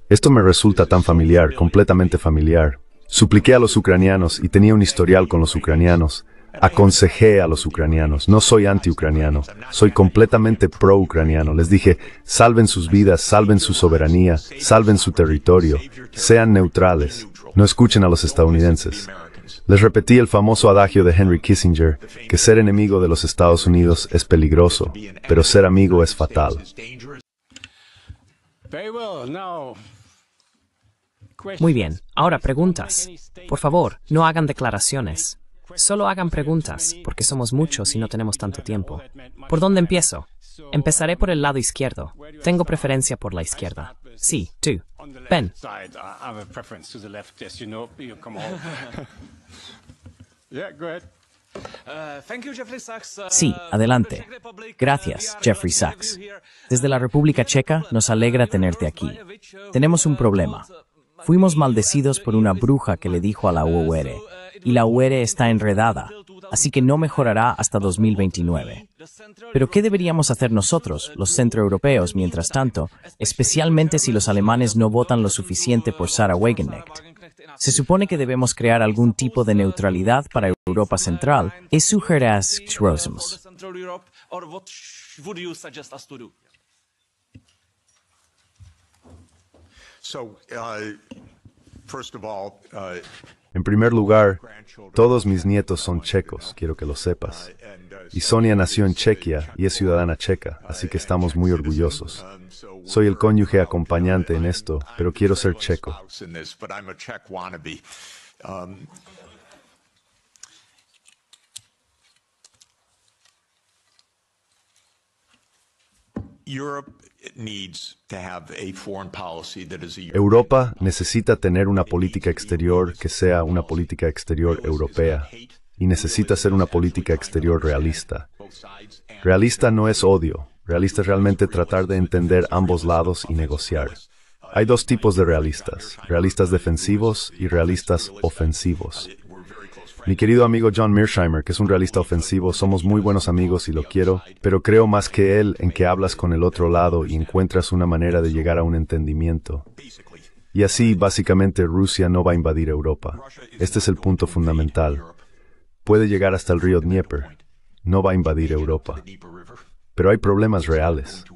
Esto me resulta tan familiar, completamente familiar. Supliqué a los ucranianos y tenía un historial con los ucranianos. Aconsejé a los ucranianos. No soy anti-ucraniano. Soy completamente pro-ucraniano. Les dije, salven sus vidas, salven su soberanía, salven su territorio. Sean neutrales. No escuchen a los estadounidenses. Les repetí el famoso adagio de Henry Kissinger, que ser enemigo de los Estados Unidos es peligroso, pero ser amigo es fatal. Muy bien, ahora preguntas. Por favor, no hagan declaraciones. Solo hagan preguntas, porque somos muchos y no tenemos tanto tiempo. ¿Por dónde empiezo? Empezaré por el lado izquierdo. Tengo preferencia por la izquierda. Sí, tú. Ben. Sí, adelante. Gracias, Jeffrey Sachs. Desde la República Checa nos alegra tenerte aquí. Tenemos un problema. Fuimos maldecidos por una bruja que le dijo a la UR, y la UR está enredada, así que no mejorará hasta 2029. Pero ¿qué deberíamos hacer nosotros, los centroeuropeos, mientras tanto, especialmente si los alemanes no votan lo suficiente por Sarah Wagenknecht? Se supone que debemos crear algún tipo de neutralidad para Europa Central. ¿Es sugeras Rosums? En primer lugar, todos mis nietos son checos, quiero que lo sepas. Y Sonia nació en Chequia y es ciudadana checa, así que estamos muy orgullosos. Soy el cónyuge acompañante en esto, pero quiero ser checo. Europa necesita tener una política exterior que sea una política exterior europea, y necesita ser una política exterior realista. Realista no es odio, realista es realmente tratar de entender ambos lados y negociar. Hay dos tipos de realistas, realistas defensivos y realistas ofensivos. Mi querido amigo John Mearsheimer, que es un realista ofensivo, somos muy buenos amigos y lo quiero, pero creo más que él en que hablas con el otro lado y encuentras una manera de llegar a un entendimiento. Y así, básicamente, Rusia no va a invadir Europa. Este es el punto fundamental. Puede llegar hasta el río Dnieper. No va a invadir Europa. Pero hay problemas reales.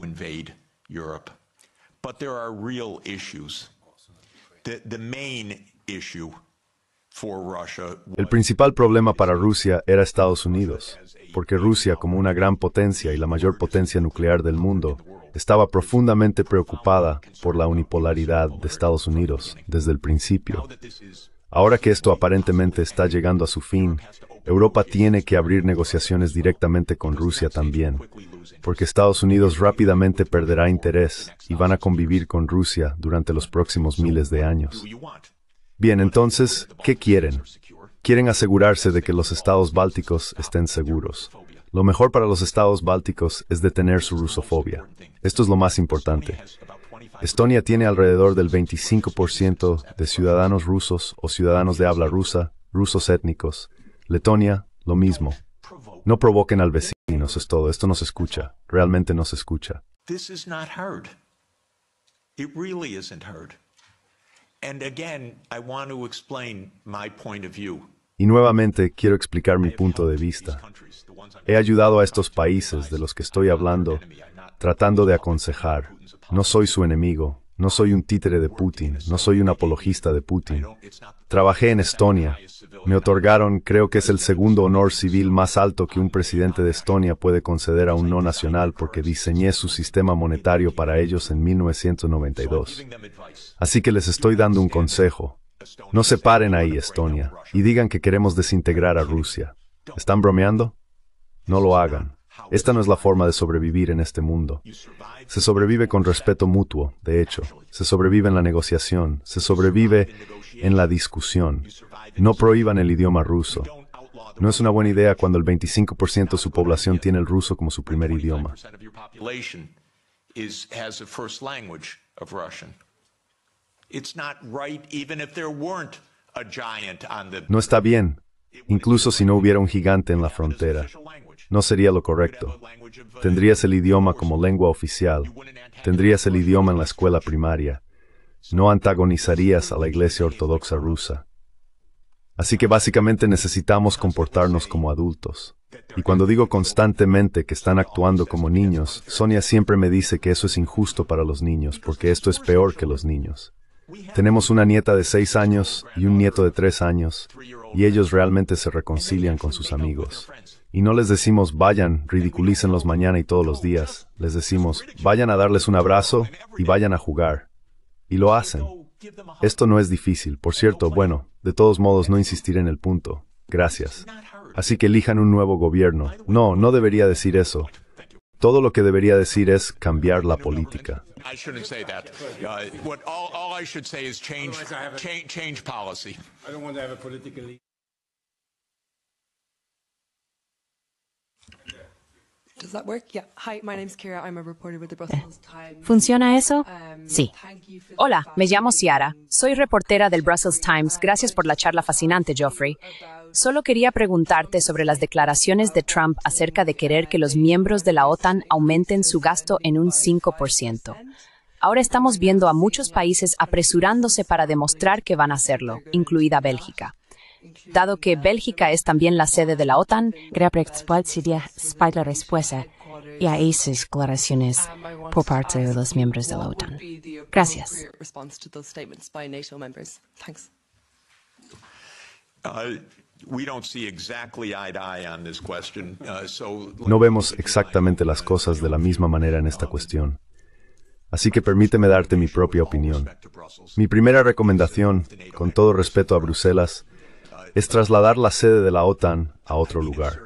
El principal problema para Rusia era Estados Unidos, porque Rusia, como una gran potencia y la mayor potencia nuclear del mundo, estaba profundamente preocupada por la unipolaridad de Estados Unidos desde el principio. Ahora que esto aparentemente está llegando a su fin, Europa tiene que abrir negociaciones directamente con Rusia también, porque Estados Unidos rápidamente perderá interés y van a convivir con Rusia durante los próximos miles de años. Bien, entonces, ¿qué quieren? Quieren asegurarse de que los estados bálticos estén seguros. Lo mejor para los estados bálticos es detener su rusofobia. Esto es lo más importante. Estonia tiene alrededor del 25% de ciudadanos rusos o ciudadanos de habla rusa, rusos étnicos. Letonia, lo mismo. No provoquen al vecino, eso es todo. Esto no se escucha. Realmente no se escucha. This is not heard. It really isn't heard. And again, I want to explain my point of view. Y nuevamente quiero explicar mi punto de vista. He ayudado a estos países de los que estoy hablando, tratando de aconsejar. No soy su enemigo, No soy un títere de Putin, no soy un apologista de Putin. Trabajé en Estonia. Me otorgaron, creo que es el segundo honor civil más alto que un presidente de Estonia puede conceder a un no nacional porque diseñé su sistema monetario para ellos en 1992. Así que les estoy dando un consejo. No se paren ahí, Estonia, y digan que queremos desintegrar a Rusia. ¿Están bromeando? No lo hagan. Esta no es la forma de sobrevivir en este mundo. Se sobrevive con respeto mutuo, de hecho. Se sobrevive en la negociación. Se sobrevive en la discusión. No prohíban el idioma ruso. No es una buena idea cuando el 25% de su población tiene el ruso como su primer idioma. No está bien, incluso si no hubiera un gigante en la frontera. No sería lo correcto. Tendrías el idioma como lengua oficial. Tendrías el idioma en la escuela primaria. No antagonizarías a la Iglesia Ortodoxa rusa. Así que básicamente necesitamos comportarnos como adultos. Y cuando digo constantemente que están actuando como niños, Sonia siempre me dice que eso es injusto para los niños, porque esto es peor que los niños. Tenemos una nieta de 6 años y un nieto de 3 años, y ellos realmente se reconcilian con sus amigos. Y no les decimos, vayan, ridiculícenlos mañana y todos los días. Les decimos, vayan a darles un abrazo y vayan a jugar. Y lo hacen. Esto no es difícil. Por cierto, bueno, de todos modos no insistiré en el punto. Gracias. Así que elijan un nuevo gobierno. No, no debería decir eso. Todo lo que debería decir es cambiar la política. I shouldn't say that. All I should say is change policy. I don't want to have a politically. Does that work? Yeah. Hi, my name's Kira. I'm a reporter with the Brussels Times. ¿Funciona eso? Sí. Thank you for Hola, me llamo Ciara. Soy reportera del Brussels Times. Gracias por la charla fascinante, Geoffrey. Solo quería preguntarte sobre las declaraciones de Trump acerca de querer que los miembros de la OTAN aumenten su gasto en un 5%. Ahora estamos viendo a muchos países apresurándose para demostrar que van a hacerlo, incluida Bélgica. Dado que Bélgica es también la sede de la OTAN, quería preguntar si la respuesta y a esas declaraciones por parte de los miembros de la OTAN. Gracias. No vemos exactamente las cosas de la misma manera en esta cuestión. Así que permíteme darte mi propia opinión. Mi primera recomendación, con todo respeto a Bruselas, es trasladar la sede de la OTAN a otro lugar.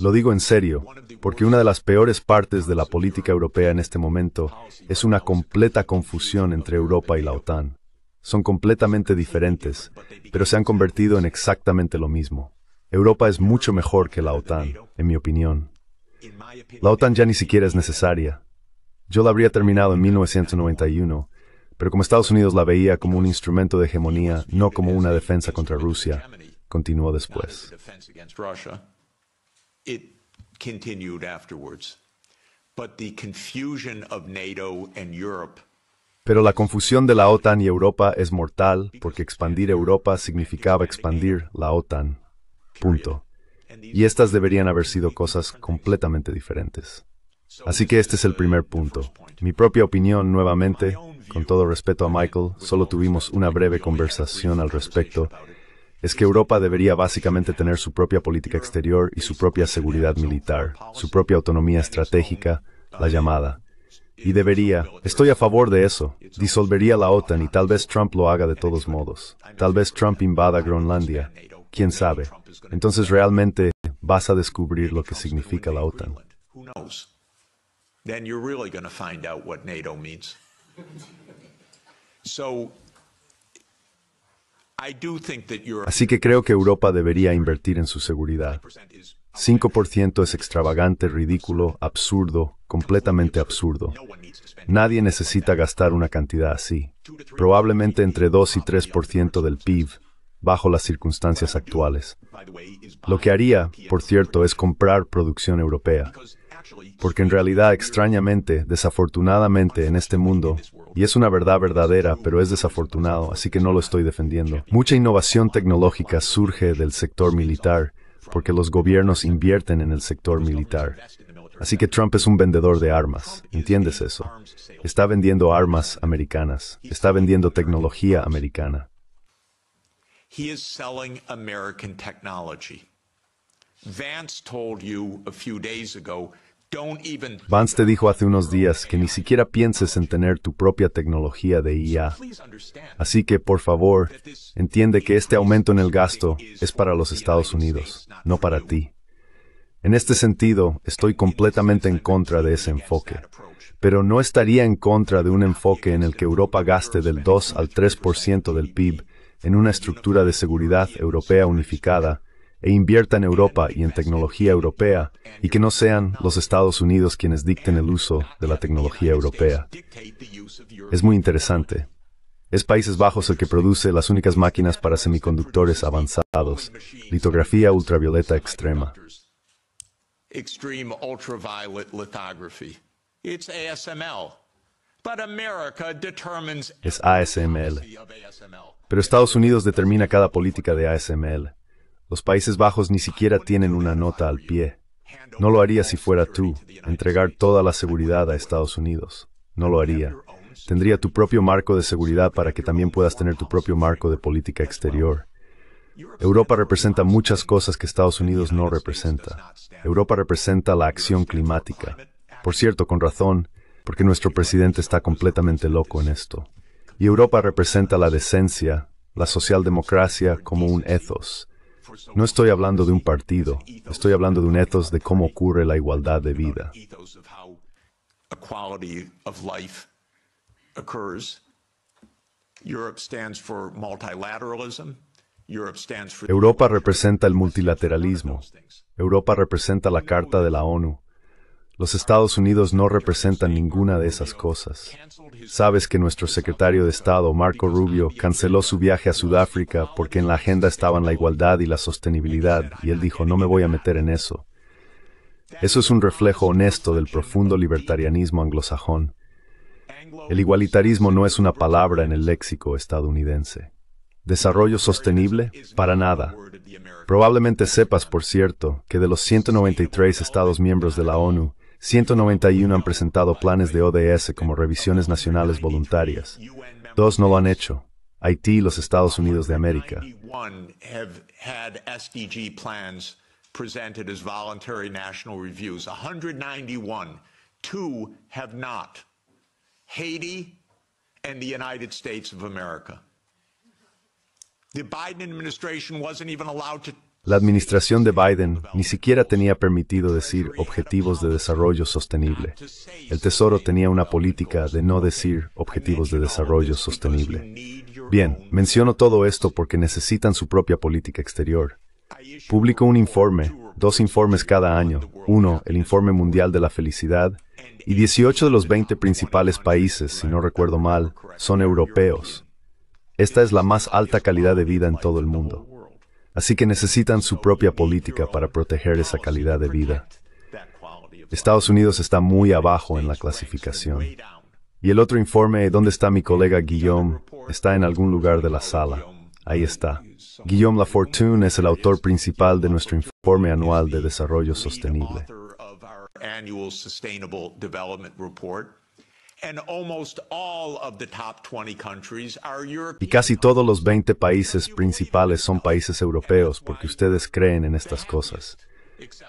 Lo digo en serio, porque una de las peores partes de la política europea en este momento es una completa confusión entre Europa y la OTAN. Son completamente diferentes, pero se han convertido en exactamente lo mismo. Europa es mucho mejor que la OTAN, en mi opinión. La OTAN ya ni siquiera es necesaria. Yo la habría terminado en 1991, pero como Estados Unidos la veía como un instrumento de hegemonía, no como una defensa contra Rusia, continuó después. Pero la confusión de la OTAN y Europa es mortal porque expandir Europa significaba expandir la OTAN. Punto. Y estas deberían haber sido cosas completamente diferentes. Así que este es el primer punto. Mi propia opinión, nuevamente, con todo respeto a Michael, solo tuvimos una breve conversación al respecto, es que Europa debería básicamente tener su propia política exterior y su propia seguridad militar, su propia autonomía estratégica, la llamada. Y debería, estoy a favor de eso, disolvería la OTAN y tal vez Trump lo haga de todos modos. Tal vez Trump invada Groenlandia. ¿Quién sabe? Entonces realmente vas a descubrir lo que significa la OTAN. Then you're really going to find out what NATO means. So, I do think that Así que creo que Europa debería invertir en su seguridad. 5% es extravagante, ridículo, absurdo, completamente absurdo. Nadie necesita gastar una cantidad así. Probablemente entre 2 y 3% del PIB, bajo las circunstancias actuales. Lo que haría, por cierto, es comprar producción europea. Porque en realidad, extrañamente, desafortunadamente, en este mundo, y es una verdad verdadera, pero es desafortunado, así que no lo estoy defendiendo, mucha innovación tecnológica surge del sector militar, porque los gobiernos invierten en el sector militar. Así que Trump es un vendedor de armas, ¿entiendes eso? Está vendiendo armas americanas, está vendiendo tecnología americana. He is selling American technology. Vance told you a few days ago, don't even... Vance te dijo hace unos días que ni siquiera pienses en tener tu propia tecnología de IA. Así que, por favor, entiende que este aumento en el gasto es para los Estados Unidos, no para ti. En este sentido, estoy completamente en contra de ese enfoque, pero no estaría en contra de un enfoque en el que Europa gaste del 2 al 3% del PIB en una estructura de seguridad europea unificada e invierta en Europa y en tecnología europea, y que no sean los Estados Unidos quienes dicten el uso de la tecnología europea. Es muy interesante. Es Países Bajos el que produce las únicas máquinas para semiconductores avanzados, litografía ultravioleta extrema. Extreme ultraviolet lithography. It's ASML. But America determines Es ASML. Pero Estados Unidos determina cada política de ASML. Los Países Bajos ni siquiera tienen una nota al pie. No lo haría si fuera tú, entregar toda la seguridad a Estados Unidos. No lo haría. Tendría tu propio marco de seguridad para que también puedas tener tu propio marco de política exterior. Europa representa muchas cosas que Estados Unidos no representa. Europa representa la acción climática. Por cierto, con razón, porque nuestro presidente está completamente loco en esto. Y Europa representa la decencia, la socialdemocracia como un ethos. No estoy hablando de un partido, estoy hablando de un ethos de cómo ocurre la igualdad de vida. Europa representa el multilateralismo. Europa representa la Carta de la ONU. Los Estados Unidos no representan ninguna de esas cosas. Sabes que nuestro secretario de Estado, Marco Rubio, canceló su viaje a Sudáfrica porque en la agenda estaban la igualdad y la sostenibilidad, y él dijo, no me voy a meter en eso. Eso es un reflejo honesto del profundo libertarianismo anglosajón. El igualitarismo no es una palabra en el léxico estadounidense. ¿Desarrollo sostenible? Para nada. Probablemente sepas, por cierto, que de los 193 Estados miembros de la ONU, 191 han presentado planes de ODS como revisiones nacionales voluntarias. 2 no lo han hecho: Haití y los Estados Unidos de América. Presented as voluntary national reviews. 191. 2 have not. Haiti and the United States of America. The Biden administration wasn't even allowed to... La administración de Biden ni siquiera tenía permitido decir objetivos de desarrollo sostenible. El Tesoro tenía una política de no decir objetivos de desarrollo sostenible. Bien, menciono todo esto porque necesitan su propia política exterior. Publico un informe, 2 informes cada año. Uno, el Informe Mundial de la Felicidad, y 18 de los 20 principales países, si no recuerdo mal, son europeos. Esta es la más alta calidad de vida en todo el mundo. Así que necesitan su propia política para proteger esa calidad de vida. Estados Unidos está muy abajo en la clasificación. Y el otro informe, ¿dónde está mi colega Guillaume? Está en algún lugar de la sala. Ahí está. Guillaume Lafortune es el autor principal de nuestro informe anual de desarrollo sostenible. Y casi todos los 20 países principales son países europeos porque ustedes creen en estas cosas.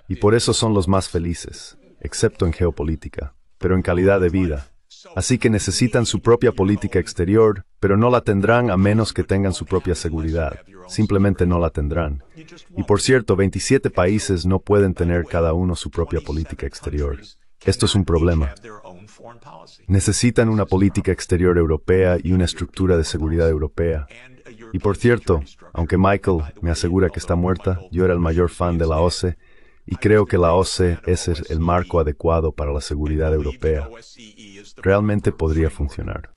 Y por eso son los más felices, excepto en geopolítica, pero en calidad de vida. Así que necesitan su propia política exterior, pero no la tendrán a menos que tengan su propia seguridad. Simplemente no la tendrán. Y por cierto, 27 países no pueden tener cada uno su propia política exterior. Esto es un problema. Necesitan una política exterior europea y una estructura de seguridad europea. Y por cierto, aunque Michael me asegura que está muerta, yo era el mayor fan de la OSCE, y creo que la OSCE es el marco adecuado para la seguridad europea. Realmente podría funcionar.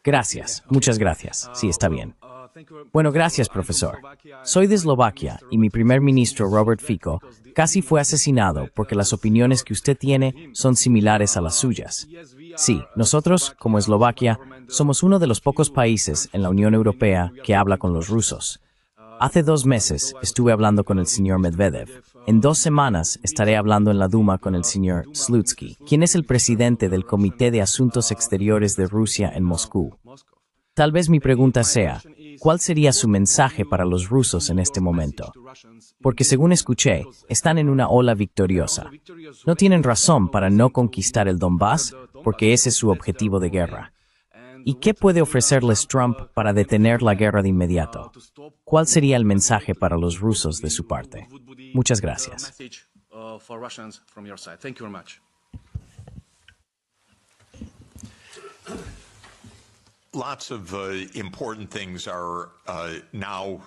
Gracias, muchas gracias. Sí, está bien. Bueno, gracias, profesor. Soy de Eslovaquia y mi primer ministro, Robert Fico, casi fue asesinado porque las opiniones que usted tiene son similares a las suyas. Sí, nosotros, como Eslovaquia, somos uno de los pocos países en la Unión Europea que habla con los rusos. Hace 2 meses estuve hablando con el señor Medvedev. En 2 semanas estaré hablando en la Duma con el señor Slutsky, quien es el presidente del Comité de Asuntos Exteriores de Rusia en Moscú. Tal vez mi pregunta sea, ¿cuál sería su mensaje para los rusos en este momento? Porque según escuché, están en una ola victoriosa. No tienen razón para no conquistar el Donbass, porque ese es su objetivo de guerra. ¿Y qué puede ofrecerles Trump para detener la guerra de inmediato? ¿Cuál sería el mensaje para los rusos de su parte? Muchas gracias.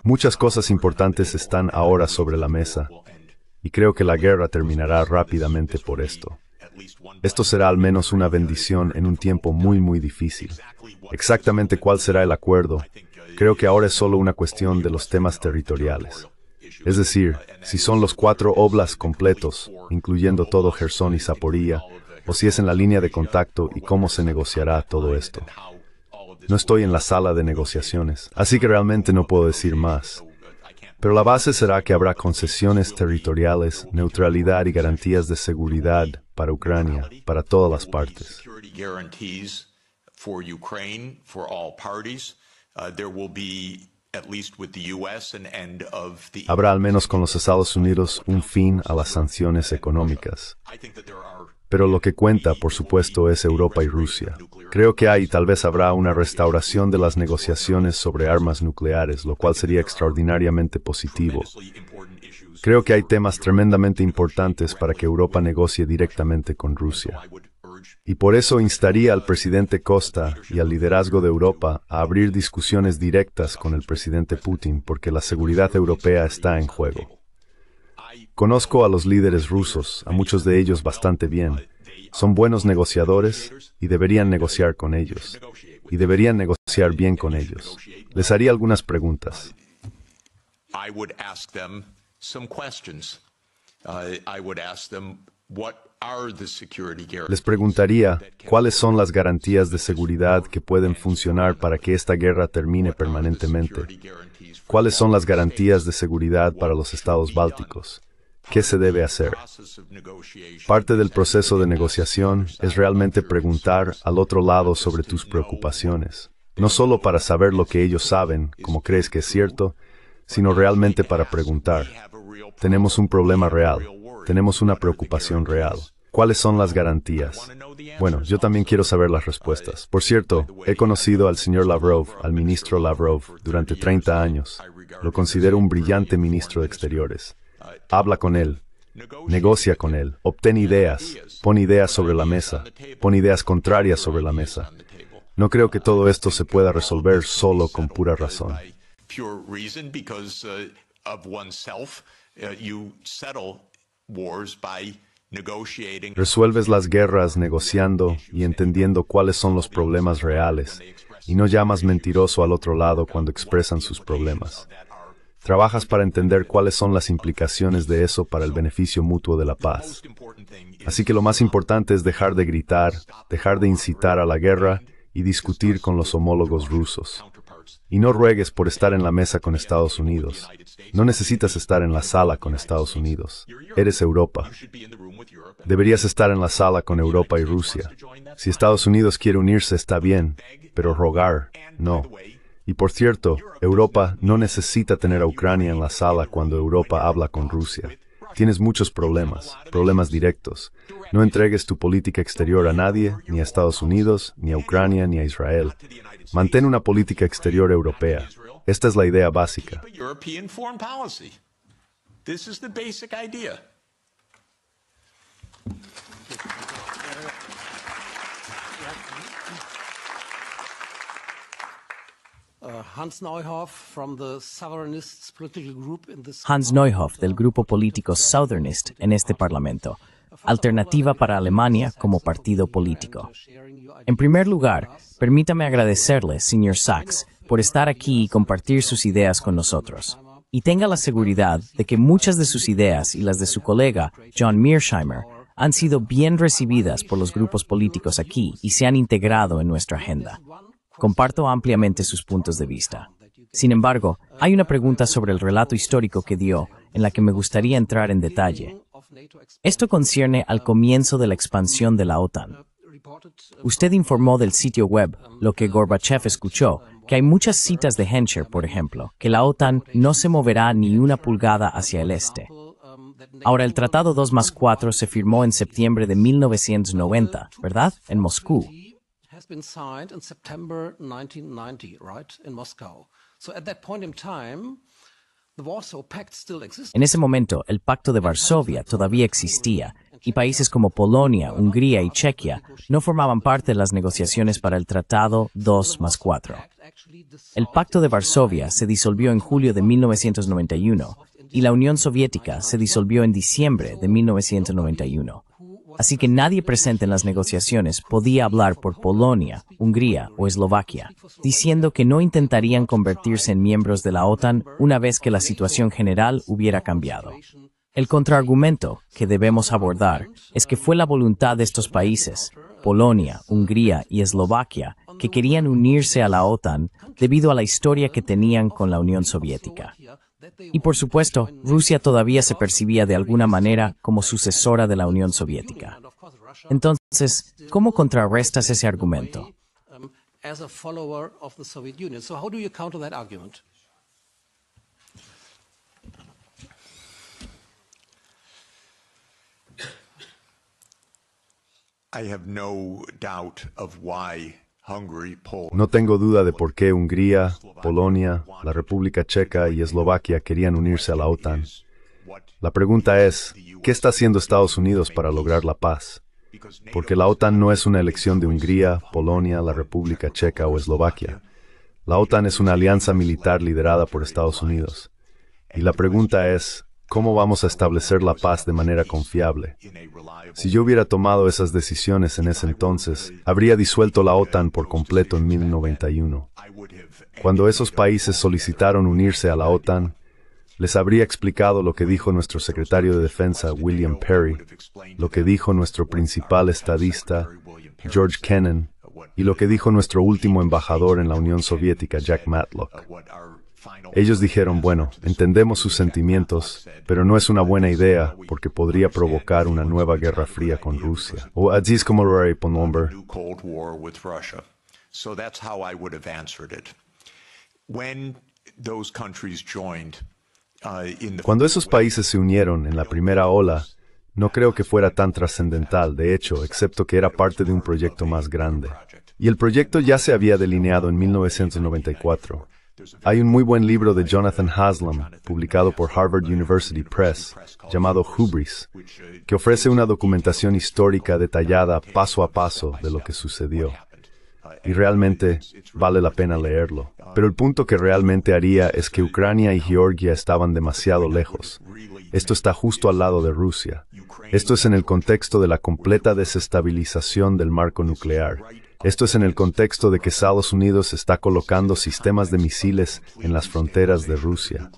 Muchas cosas importantes están ahora sobre la mesa, y creo que la guerra terminará rápidamente por esto. Esto será al menos una bendición en un tiempo muy difícil. Exactamente cuál será el acuerdo, creo que ahora es solo una cuestión de los temas territoriales. Es decir, si son los 4 oblasts completos, incluyendo todo Jersón y Zaporizhia, o si es en la línea de contacto y cómo se negociará todo esto. No estoy en la sala de negociaciones, así que realmente no puedo decir más. Pero la base será que habrá concesiones territoriales, neutralidad y garantías de seguridad para Ucrania, para todas las partes. Habrá al menos con los Estados Unidos un fin a las sanciones económicas. Pero lo que cuenta, por supuesto, es Europa y Rusia. Creo que tal vez habrá una restauración de las negociaciones sobre armas nucleares, lo cual sería extraordinariamente positivo. Creo que hay temas tremendamente importantes para que Europa negocie directamente con Rusia. Y por eso instaría al presidente Costa y al liderazgo de Europa a abrir discusiones directas con el presidente Putin, porque la seguridad europea está en juego. Conozco a los líderes rusos, a muchos de ellos bastante bien. Son buenos negociadores y deberían negociar con ellos. Y deberían negociar bien con ellos. Les haría algunas preguntas. Les preguntaría cuáles son las garantías de seguridad que pueden funcionar para que esta guerra termine permanentemente. ¿Cuáles son las garantías de seguridad para los estados bálticos? ¿Qué se debe hacer? Parte del proceso de negociación es realmente preguntar al otro lado sobre tus preocupaciones, no solo para saber lo que ellos saben, como crees que es cierto, sino realmente para preguntar. Tenemos un problema real, tenemos una preocupación real. ¿Cuáles son las garantías? Bueno, yo también quiero saber las respuestas. Por cierto, he conocido al señor Lavrov, al ministro Lavrov, durante 30 años. Lo considero un brillante ministro de Exteriores. Habla con él, negocia con él, obtén ideas, pon ideas sobre la mesa, pon ideas contrarias sobre la mesa. No creo que todo esto se pueda resolver solo con pura razón. Resuelves las guerras negociando y entendiendo cuáles son los problemas reales, y no llamas mentiroso al otro lado cuando expresan sus problemas. Trabajas para entender cuáles son las implicaciones de eso para el beneficio mutuo de la paz. Así que lo más importante es dejar de gritar, dejar de incitar a la guerra y discutir con los homólogos rusos. Y no ruegues por estar en la mesa con Estados Unidos. No necesitas estar en la sala con Estados Unidos. Eres Europa. Deberías estar en la sala con Europa y Rusia. Si Estados Unidos quiere unirse está bien, pero rogar, no. Y por cierto, Europa no necesita tener a Ucrania en la sala cuando Europa habla con Rusia. Tienes muchos problemas directos. No entregues tu política exterior a nadie, ni a Estados Unidos, ni a Ucrania, ni a Israel. Mantén una política exterior europea. Esta es la idea básica. Hans Neuhoff, del grupo político Southernist en este Parlamento, Alternativa para Alemania como partido político. En primer lugar, permítame agradecerle, señor Sachs, por estar aquí y compartir sus ideas con nosotros. Y tenga la seguridad de que muchas de sus ideas y las de su colega, John Mearsheimer, han sido bien recibidas por los grupos políticos aquí y se han integrado en nuestra agenda. Comparto ampliamente sus puntos de vista. Sin embargo, hay una pregunta sobre el relato histórico que dio, en la que me gustaría entrar en detalle. Esto concierne al comienzo de la expansión de la OTAN. Usted informó del sitio web, lo que Gorbachev escuchó, que hay muchas citas de Henscher, por ejemplo, que la OTAN no se moverá ni una pulgada hacia el este. Ahora, el Tratado 2+4 se firmó en septiembre de 1990, ¿verdad? En Moscú. En ese momento, el Pacto de Varsovia todavía existía, y países como Polonia, Hungría y Chequia no formaban parte de las negociaciones para el Tratado 2+4. El Pacto de Varsovia se disolvió en julio de 1991 y la Unión Soviética se disolvió en diciembre de 1991. Así que nadie presente en las negociaciones podía hablar por Polonia, Hungría o Eslovaquia, diciendo que no intentarían convertirse en miembros de la OTAN una vez que la situación general hubiera cambiado. El contraargumento que debemos abordar es que fue la voluntad de estos países, Polonia, Hungría y Eslovaquia, que querían unirse a la OTAN debido a la historia que tenían con la Unión Soviética. Y por supuesto, Rusia todavía se percibía de alguna manera como sucesora de la Unión Soviética. Entonces, ¿cómo contrarrestas ese argumento? No tengo duda de por qué Hungría, Polonia, la República Checa y Eslovaquia querían unirse a la OTAN. La pregunta es, ¿qué está haciendo Estados Unidos para lograr la paz? Porque la OTAN no es una elección de Hungría, Polonia, la República Checa o Eslovaquia. La OTAN es una alianza militar liderada por Estados Unidos. Y la pregunta es, ¿cómo vamos a establecer la paz de manera confiable? Si yo hubiera tomado esas decisiones en ese entonces, habría disuelto la OTAN por completo en 1991. Cuando esos países solicitaron unirse a la OTAN, les habría explicado lo que dijo nuestro secretario de Defensa, William Perry, lo que dijo nuestro principal estadista, George Kennan, y lo que dijo nuestro último embajador en la Unión Soviética, Jack Matlock. Ellos dijeron, bueno, entendemos sus sentimientos, pero no es una buena idea porque podría provocar una nueva guerra fría con Rusia. O así es como lo haré, Pomomber. Cuando esos países se unieron en la primera ola, no creo que fuera tan trascendental, de hecho, excepto que era parte de un proyecto más grande. Y el proyecto ya se había delineado en 1994. Hay un muy buen libro de Jonathan Haslam, publicado por Harvard University Press, llamado Hubris, que ofrece una documentación histórica detallada paso a paso de lo que sucedió. Y realmente vale la pena leerlo. Pero el punto que realmente haría es que Ucrania y Georgia estaban demasiado lejos. Esto está justo al lado de Rusia. Esto es en el contexto de la completa desestabilización del marco nuclear. Esto es en el contexto de que Estados Unidos está colocando sistemas de misiles en las fronteras de Rusia.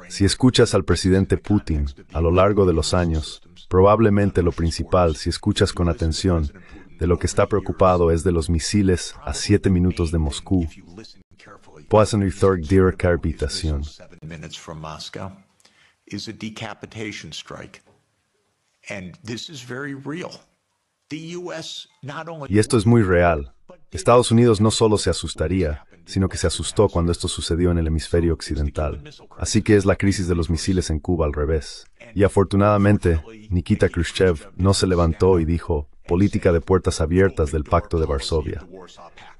Si escuchas al presidente Putin a lo largo de los años, probablemente lo principal, si escuchas con atención, de lo que está preocupado es de los misiles a 7 minutos de Moscú. Poisson Thorg dir Carbitación. Y esto es muy real. Estados Unidos no solo se asustaría, sino que se asustó cuando esto sucedió en el hemisferio occidental. Así que es la crisis de los misiles en Cuba al revés. Y afortunadamente, Nikita Khrushchev no se levantó y dijo, política de puertas abiertas del Pacto de Varsovia.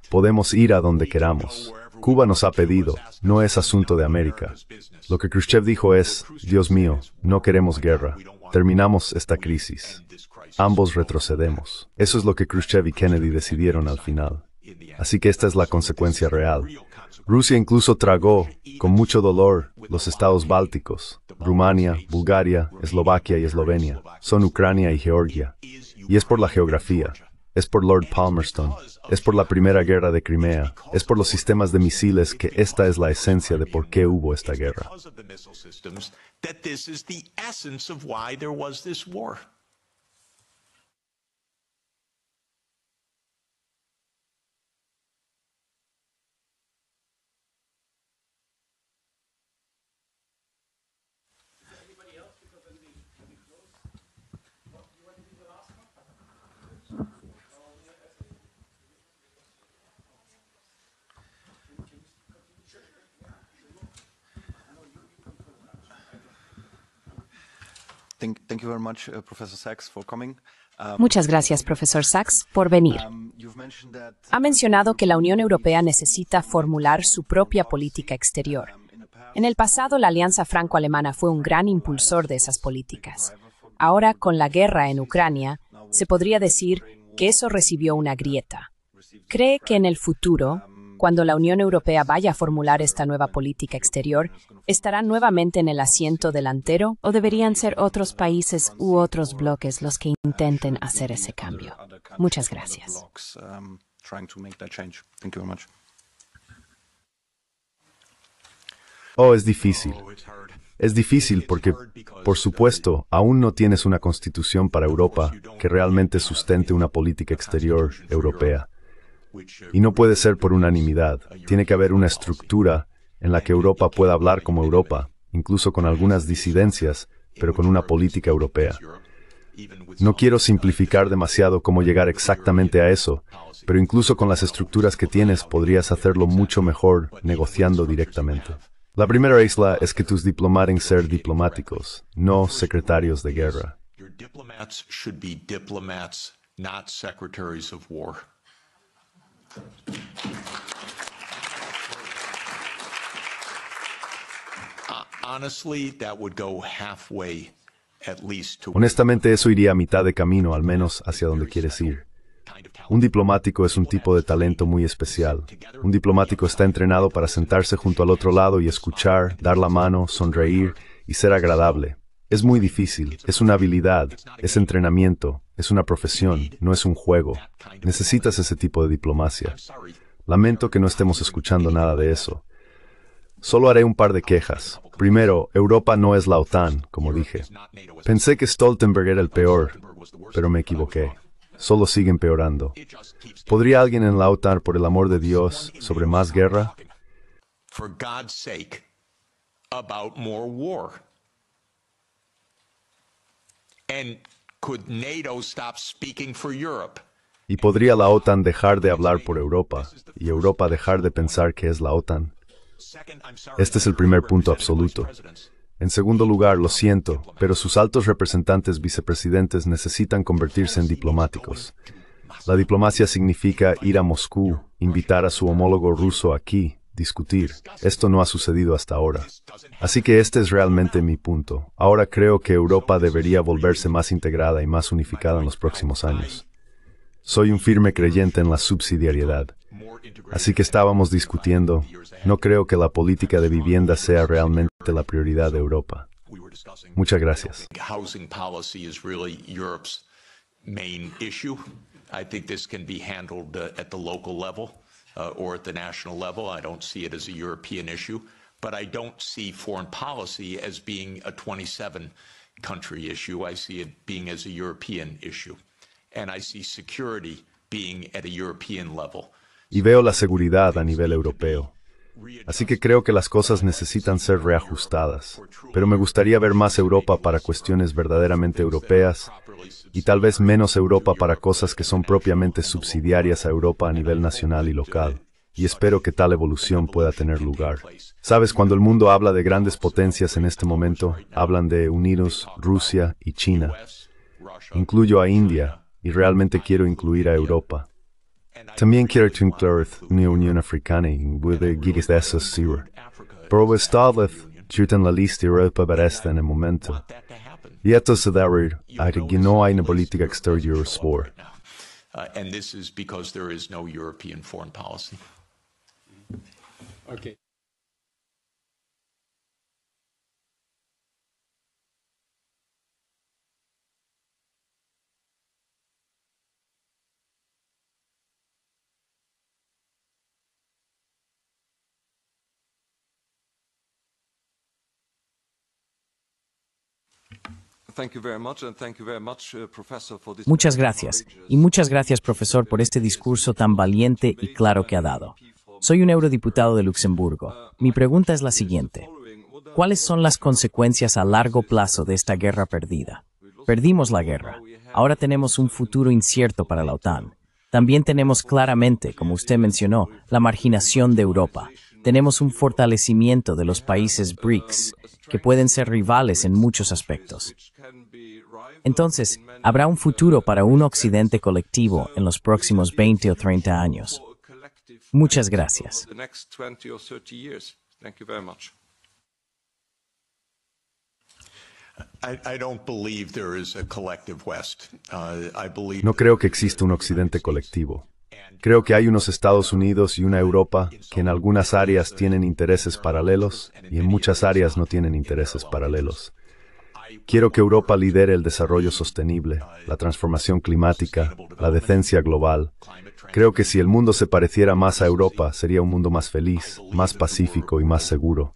Podemos ir a donde queramos. Cuba nos ha pedido, no es asunto de América. Lo que Khrushchev dijo es, Dios mío, no queremos guerra. Terminamos esta crisis. Ambos retrocedemos. Eso es lo que Khrushchev y Kennedy decidieron al final. Así que esta es la consecuencia real. Rusia incluso tragó, con mucho dolor, los estados bálticos. Rumania, Bulgaria, Eslovaquia y Eslovenia. Son Ucrania y Georgia. Y es por la geografía. Es por Lord Palmerston. Es por la Primera Guerra de Crimea. Es por los sistemas de misiles que esta es la esencia de por qué hubo esta guerra. Muchas gracias, profesor Sachs, por venir. Ha mencionado que la Unión Europea necesita formular su propia política exterior. En el pasado, la Alianza Franco-Alemana fue un gran impulsor de esas políticas. Ahora, con la guerra en Ucrania, se podría decir que eso recibió una grieta. ¿Cree que en el futuro, cuando la Unión Europea vaya a formular esta nueva política exterior, estará nuevamente en el asiento delantero ¿O deberían ser otros países u otros bloques los que intenten hacer ese cambio? Muchas gracias. Oh, es difícil. Es difícil porque, por supuesto, aún no tienes una constitución para Europa que realmente sustente una política exterior europea. Y no puede ser por unanimidad. Tiene que haber una estructura en la que Europa pueda hablar como Europa, incluso con algunas disidencias, pero con una política europea. No quiero simplificar demasiado cómo llegar exactamente a eso, pero incluso con las estructuras que tienes podrías hacerlo mucho mejor negociando directamente. La primera isla es que tus diplomáticos ser diplomáticos, no secretarios de guerra. Your diplomats should be diplomats, not secretaries of war. Honestly, that would go halfway, at least, to Honestamente, eso iría a mitad de camino, al menos hacia donde quieres ir. Un diplomático es un tipo de talento muy especial. Un diplomático está entrenado para sentarse junto al otro lado y escuchar, dar la mano, sonreír y ser agradable. Es muy difícil, es una habilidad, es entrenamiento, es una profesión, no es un juego. Necesitas ese tipo de diplomacia. Lamento que no estemos escuchando nada de eso. Solo haré un par de quejas. Primero, Europa no es la OTAN, como dije. Pensé que Stoltenberg era el peor, pero me equivoqué. Solo sigue empeorando. ¿Podría alguien en la OTAN, por el amor de Dios, sobre más guerra? for God's sake, about more war? And could NATO stop speaking for Europe? ¿Y podría la OTAN dejar de hablar por Europa y Europa dejar de pensar que es la OTAN? Este es el primer punto absoluto. En segundo lugar, lo siento, pero sus altos representantes vicepresidentes necesitan convertirse en diplomáticos. La diplomacia significa ir a Moscú, invitar a su homólogo ruso aquí, discutir. Esto no ha sucedido hasta ahora. Así que este es realmente mi punto. Ahora creo que Europa debería volverse más integrada y más unificada en los próximos años. Soy un firme creyente en la subsidiariedad. Así que estábamos discutiendo, no creo que la política de vivienda sea realmente la prioridad de Europa. Muchas gracias. Housing policy is really Europe's main issue. I think this can be handled at the local level or at the national level. I don't see it as a European issue, but I don't see foreign policy as being a 27-country issue. I see it being as a European issue. And I see security being at a European level. Y veo la seguridad a nivel europeo. Así que creo que las cosas necesitan ser reajustadas. Pero me gustaría ver más Europa para cuestiones verdaderamente europeas y tal vez menos Europa para cosas que son propiamente subsidiarias a Europa a nivel nacional y local. Y espero que tal evolución pueda tener lugar. Sabes, cuando el mundo habla de grandes potencias en este momento, hablan de unidos Rusia y China. Incluyo a India y realmente quiero incluir a Europa. También quiero incluir una Unión Africana y puede gigas de esos sirve. Pero estadlet en la lista Europa para esta en el momento. Y esto se debe a que no hay una política exterior sport. And this is because there is no European foreign policy. Okay. Muchas gracias, y muchas gracias, profesor, por este discurso tan valiente y claro que ha dado. Soy un eurodiputado de Luxemburgo. Mi pregunta es la siguiente. ¿Cuáles son las consecuencias a largo plazo de esta guerra perdida? Perdimos la guerra. Ahora tenemos un futuro incierto para la OTAN. También tenemos claramente, como usted mencionó, la marginación de Europa. Tenemos un fortalecimiento de los países BRICS, que pueden ser rivales en muchos aspectos. Entonces, habrá un futuro para un occidente colectivo en los próximos 20 o 30 años. Muchas gracias. No creo que exista un occidente colectivo. Creo que hay unos Estados Unidos y una Europa que en algunas áreas tienen intereses paralelos y en muchas áreas no tienen intereses paralelos. Quiero que Europa lidere el desarrollo sostenible, la transformación climática, la decencia global. Creo que si el mundo se pareciera más a Europa, sería un mundo más feliz, más pacífico y más seguro.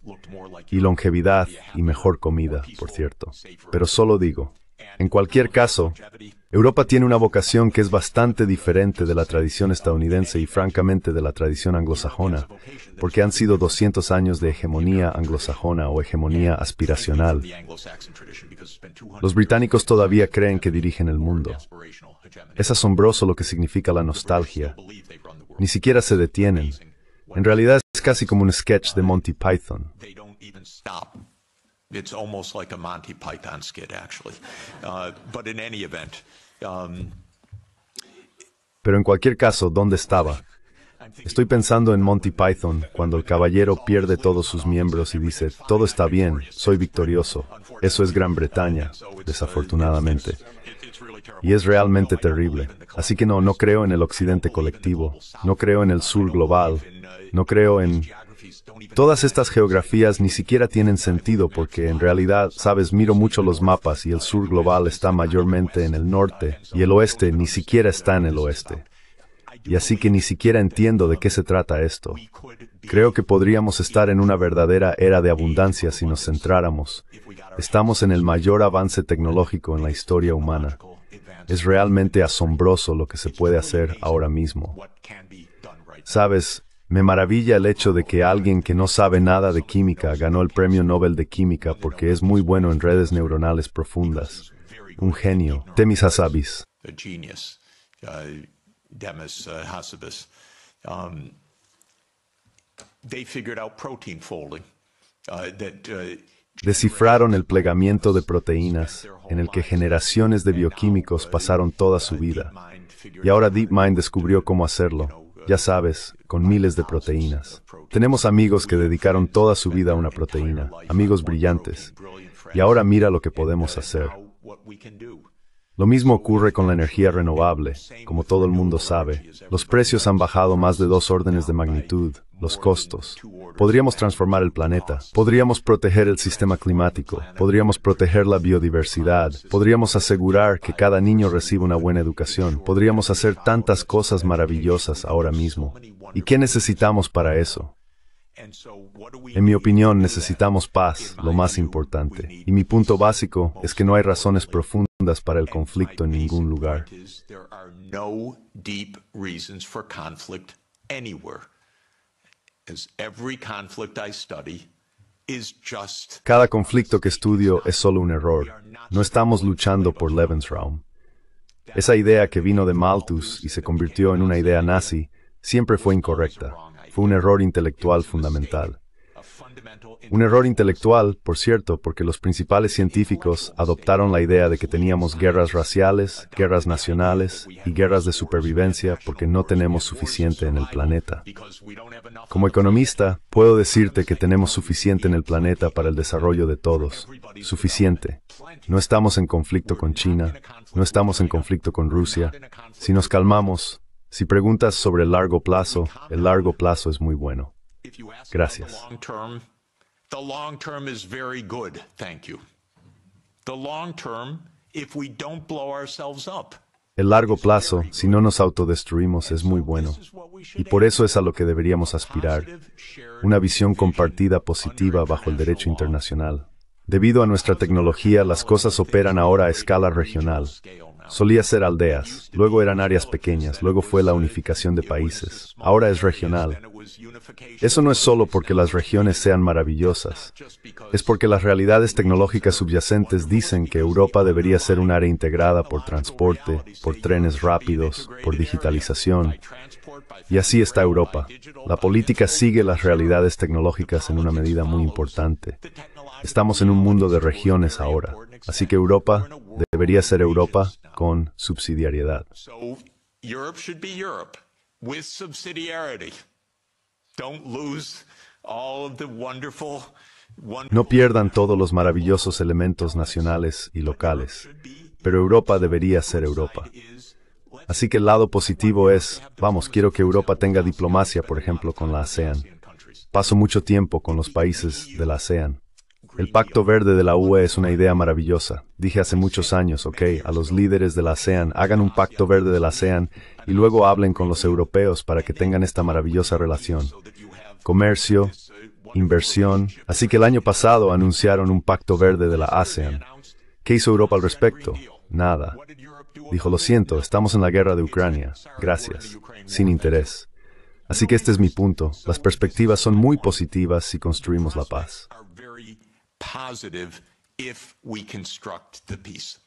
Y longevidad y mejor comida, por cierto. Pero solo digo, en cualquier caso, Europa tiene una vocación que es bastante diferente de la tradición estadounidense y francamente de la tradición anglosajona, porque han sido 200 años de hegemonía anglosajona o hegemonía aspiracional. Los británicos todavía creen que dirigen el mundo. Es asombroso lo que significa la nostalgia. Ni siquiera se detienen. En realidad es casi como un sketch de Monty Python. It's almost like a Monty Python skit, actually. But in any event, Pero en cualquier caso, ¿dónde estaba? Estoy pensando en Monty Python, cuando el caballero pierde todos sus miembros y dice, todo está bien, soy victorioso. Eso es Gran Bretaña, desafortunadamente. Y es realmente terrible. Así que no creo en el occidente colectivo, no creo en el sur global, no creo en... Todas estas geografías ni siquiera tienen sentido porque en realidad, sabes, miro mucho los mapas y el sur global está mayormente en el norte y el oeste ni siquiera está en el oeste. Y así que ni siquiera entiendo de qué se trata esto. Creo que podríamos estar en una verdadera era de abundancia si nos centráramos. Estamos en el mayor avance tecnológico en la historia humana. Es realmente asombroso lo que se puede hacer ahora mismo. Sabes, me maravilla el hecho de que alguien que no sabe nada de química ganó el Premio Nobel de Química porque es muy bueno en redes neuronales profundas. Un genio. Themis Hassabis. Demis Hassabis. They figured out protein folding. Descifraron el plegamiento de proteínas, en el que generaciones de bioquímicos pasaron toda su vida. Y ahora DeepMind descubrió cómo hacerlo. Ya sabes, con miles de proteínas. Tenemos amigos que dedicaron toda su vida a una proteína, amigos brillantes. Y ahora mira lo que podemos hacer. Lo mismo ocurre con la energía renovable. Como todo el mundo sabe, los precios han bajado más de 2 órdenes de magnitud, los costos. Podríamos transformar el planeta, podríamos proteger el sistema climático, podríamos proteger la biodiversidad, podríamos asegurar que cada niño reciba una buena educación, podríamos hacer tantas cosas maravillosas ahora mismo. ¿Y qué necesitamos para eso? En mi opinión, necesitamos paz, lo más importante. Y mi punto básico es que no hay razones profundas para el conflicto en ningún lugar. Cada conflicto que estudio es solo un error. No estamos luchando por Lebensraum. Esa idea que vino de Malthus y se convirtió en una idea nazi siempre fue incorrecta. Fue un error intelectual fundamental. Un error intelectual, por cierto, porque los principales científicos adoptaron la idea de que teníamos guerras raciales, guerras nacionales y guerras de supervivencia porque no tenemos suficiente en el planeta. Como economista, puedo decirte que tenemos suficiente en el planeta para el desarrollo de todos. Suficiente. No estamos en conflicto con China, no estamos en conflicto con Rusia. Si nos calmamos, si preguntas sobre el largo plazo es muy bueno. Gracias. The long term is very good, thank you. The long term, if we don't blow ourselves up. El largo plazo, si no nos autodestruimos, es muy bueno. Y por eso es a lo que deberíamos aspirar. Una visión compartida positiva bajo el derecho internacional. Debido a nuestra tecnología, las cosas operan ahora a escala regional. Solía ser aldeas, luego eran áreas pequeñas, luego fue la unificación de países, ahora es regional. Eso no es solo porque las regiones sean maravillosas, es porque las realidades tecnológicas subyacentes dicen que Europa debería ser un área integrada por transporte, por trenes rápidos, por digitalización. Y así está Europa. La política sigue las realidades tecnológicas en una medida muy importante. Estamos en un mundo de regiones ahora, así que Europa debería ser Europa con subsidiariedad. Europe should be Europe with subsidiarity. Don't lose all of the wonderful. No pierdan todos los maravillosos elementos nacionales y locales, pero Europa debería ser Europa. Así que el lado positivo es, vamos, quiero que Europa tenga diplomacia, por ejemplo, con la ASEAN. Paso mucho tiempo con los países de la ASEAN. El Pacto Verde de la UE es una idea maravillosa. Dije hace muchos años, a los líderes de la ASEAN, hagan un Pacto Verde de la ASEAN y luego hablen con los europeos para que tengan esta maravillosa relación. Comercio, inversión. Así que el año pasado anunciaron un Pacto Verde de la ASEAN. ¿Qué hizo Europa al respecto? Nada. Dijo, lo siento, estamos en la guerra de Ucrania. Gracias. Sin interés. Así que este es mi punto. Las perspectivas son muy positivas si construimos la paz. Positive if we construct the peace.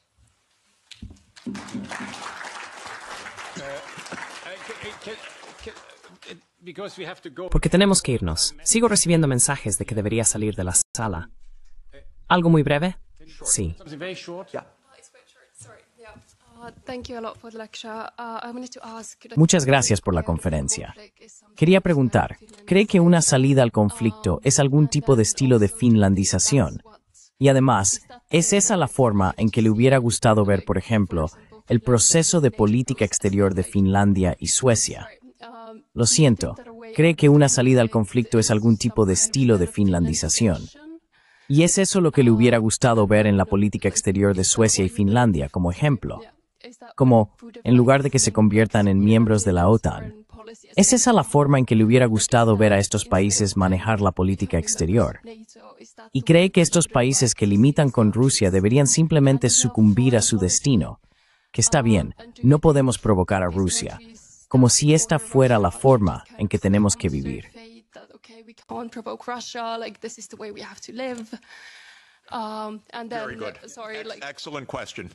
Porque tenemos que irnos. Sigo recibiendo mensajes de que debería salir de la sala. ¿Algo muy breve? Sí. Muchas gracias por la conferencia. Quería preguntar, ¿cree que una salida al conflicto es algún tipo de estilo de finlandización? Y además, ¿es esa la forma en que le hubiera gustado ver, por ejemplo, el proceso de política exterior de Finlandia y Suecia? Lo siento, ¿cree que una salida al conflicto es algún tipo de estilo de finlandización? ¿Y es eso lo que le hubiera gustado ver en la política exterior de Suecia y Finlandia, como ejemplo? Como, en lugar de que se conviertan en miembros de la OTAN. ¿Es esa la forma en que le hubiera gustado ver a estos países manejar la política exterior? ¿Y cree que estos países que limitan con Rusia deberían simplemente sucumbir a su destino? Que está bien, no podemos provocar a Rusia, como si esta fuera la forma en que tenemos que vivir. Very good. Excellent question.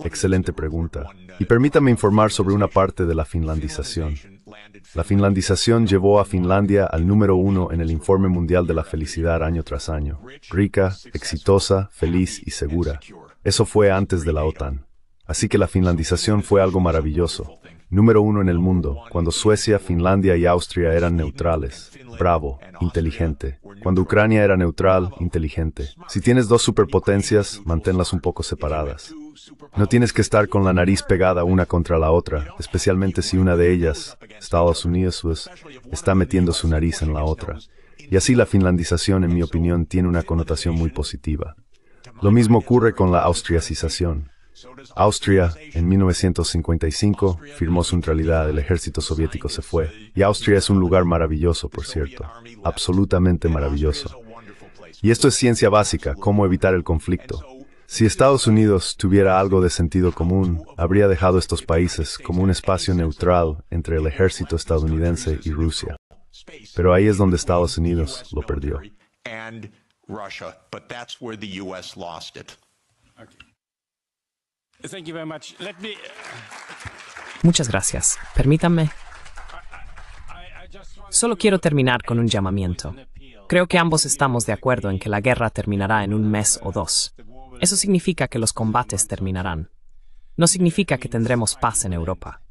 Excelente pregunta. Y permítame informar sobre una parte de la finlandización. La finlandización llevó a Finlandia al número 1 en el Informe Mundial de la Felicidad año tras año. Rica, exitosa, feliz y segura. Eso fue antes de la OTAN. Así que la finlandización fue algo maravilloso. Número 1 en el mundo, cuando Suecia, Finlandia y Austria eran neutrales. Bravo, inteligente. Cuando Ucrania era neutral, inteligente. Si tienes dos superpotencias, manténlas un poco separadas. No tienes que estar con la nariz pegada una contra la otra, especialmente si una de ellas, Estados Unidos, está metiendo su nariz en la otra. Y así la finlandización, en mi opinión, tiene una connotación muy positiva. Lo mismo ocurre con la austriacización. Austria, en 1955, firmó su neutralidad, el ejército soviético se fue. Y Austria es un lugar maravilloso, por cierto. Absolutamente maravilloso. Y esto es ciencia básica, cómo evitar el conflicto. Si Estados Unidos tuviera algo de sentido común, habría dejado estos países como un espacio neutral entre el ejército estadounidense y Rusia. Pero ahí es donde Estados Unidos lo perdió. Muchas gracias. Permítanme. Solo quiero terminar con un llamamiento. Creo que ambos estamos de acuerdo en que la guerra terminará en un mes o dos. Eso significa que los combates terminarán. No significa que tendremos paz en Europa.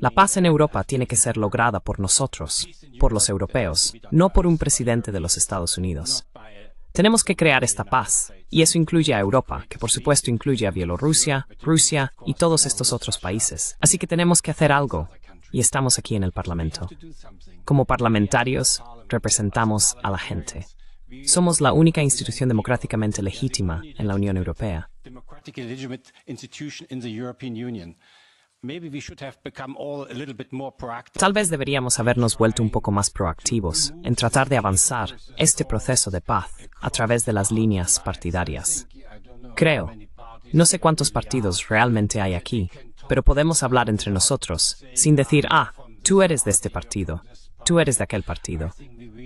La paz en Europa tiene que ser lograda por nosotros, por los europeos, no por un presidente de los Estados Unidos. Tenemos que crear esta paz, y eso incluye a Europa, que por supuesto incluye a Bielorrusia, Rusia y todos estos otros países. Así que tenemos que hacer algo, y estamos aquí en el Parlamento. Como parlamentarios, representamos a la gente. Somos la única institución democráticamente legítima en la Unión Europea. Tal vez deberíamos habernos vuelto un poco más proactivos en tratar de avanzar este proceso de paz a través de las líneas partidarias. Creo No sé cuántos partidos realmente hay aquí, pero podemos hablar entre nosotros, sin decir, tú eres de este partido, tú eres de aquel partido.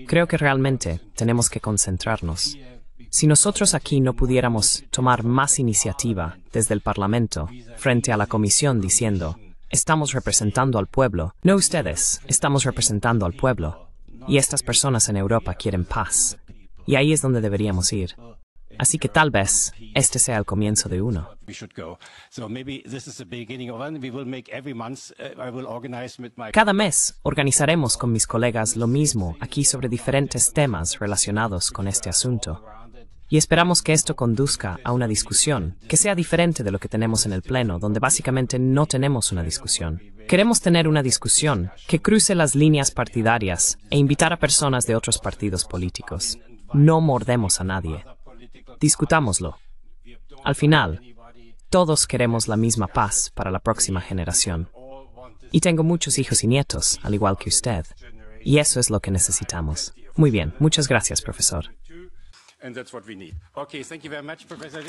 Creo que realmente tenemos que concentrarnos. Si nosotros aquí no pudiéramos tomar más iniciativa desde el Parlamento frente a la Comisión diciendo, estamos representando al pueblo, no ustedes, estamos representando al pueblo, y estas personas en Europa quieren paz, y ahí es donde deberíamos ir. Así que tal vez este sea el comienzo de uno. Cada mes organizaremos con mis colegas lo mismo aquí sobre diferentes temas relacionados con este asunto. Y esperamos que esto conduzca a una discusión que sea diferente de lo que tenemos en el Pleno, donde básicamente no tenemos una discusión. Queremos tener una discusión que cruce las líneas partidarias e invitar a personas de otros partidos políticos. No mordemos a nadie. Discutámoslo. Al final, todos queremos la misma paz para la próxima generación. Y tengo muchos hijos y nietos, al igual que usted. Y eso es lo que necesitamos. Muy bien, muchas gracias, profesor. And that's what we need. Okay, thank you very much, Professor.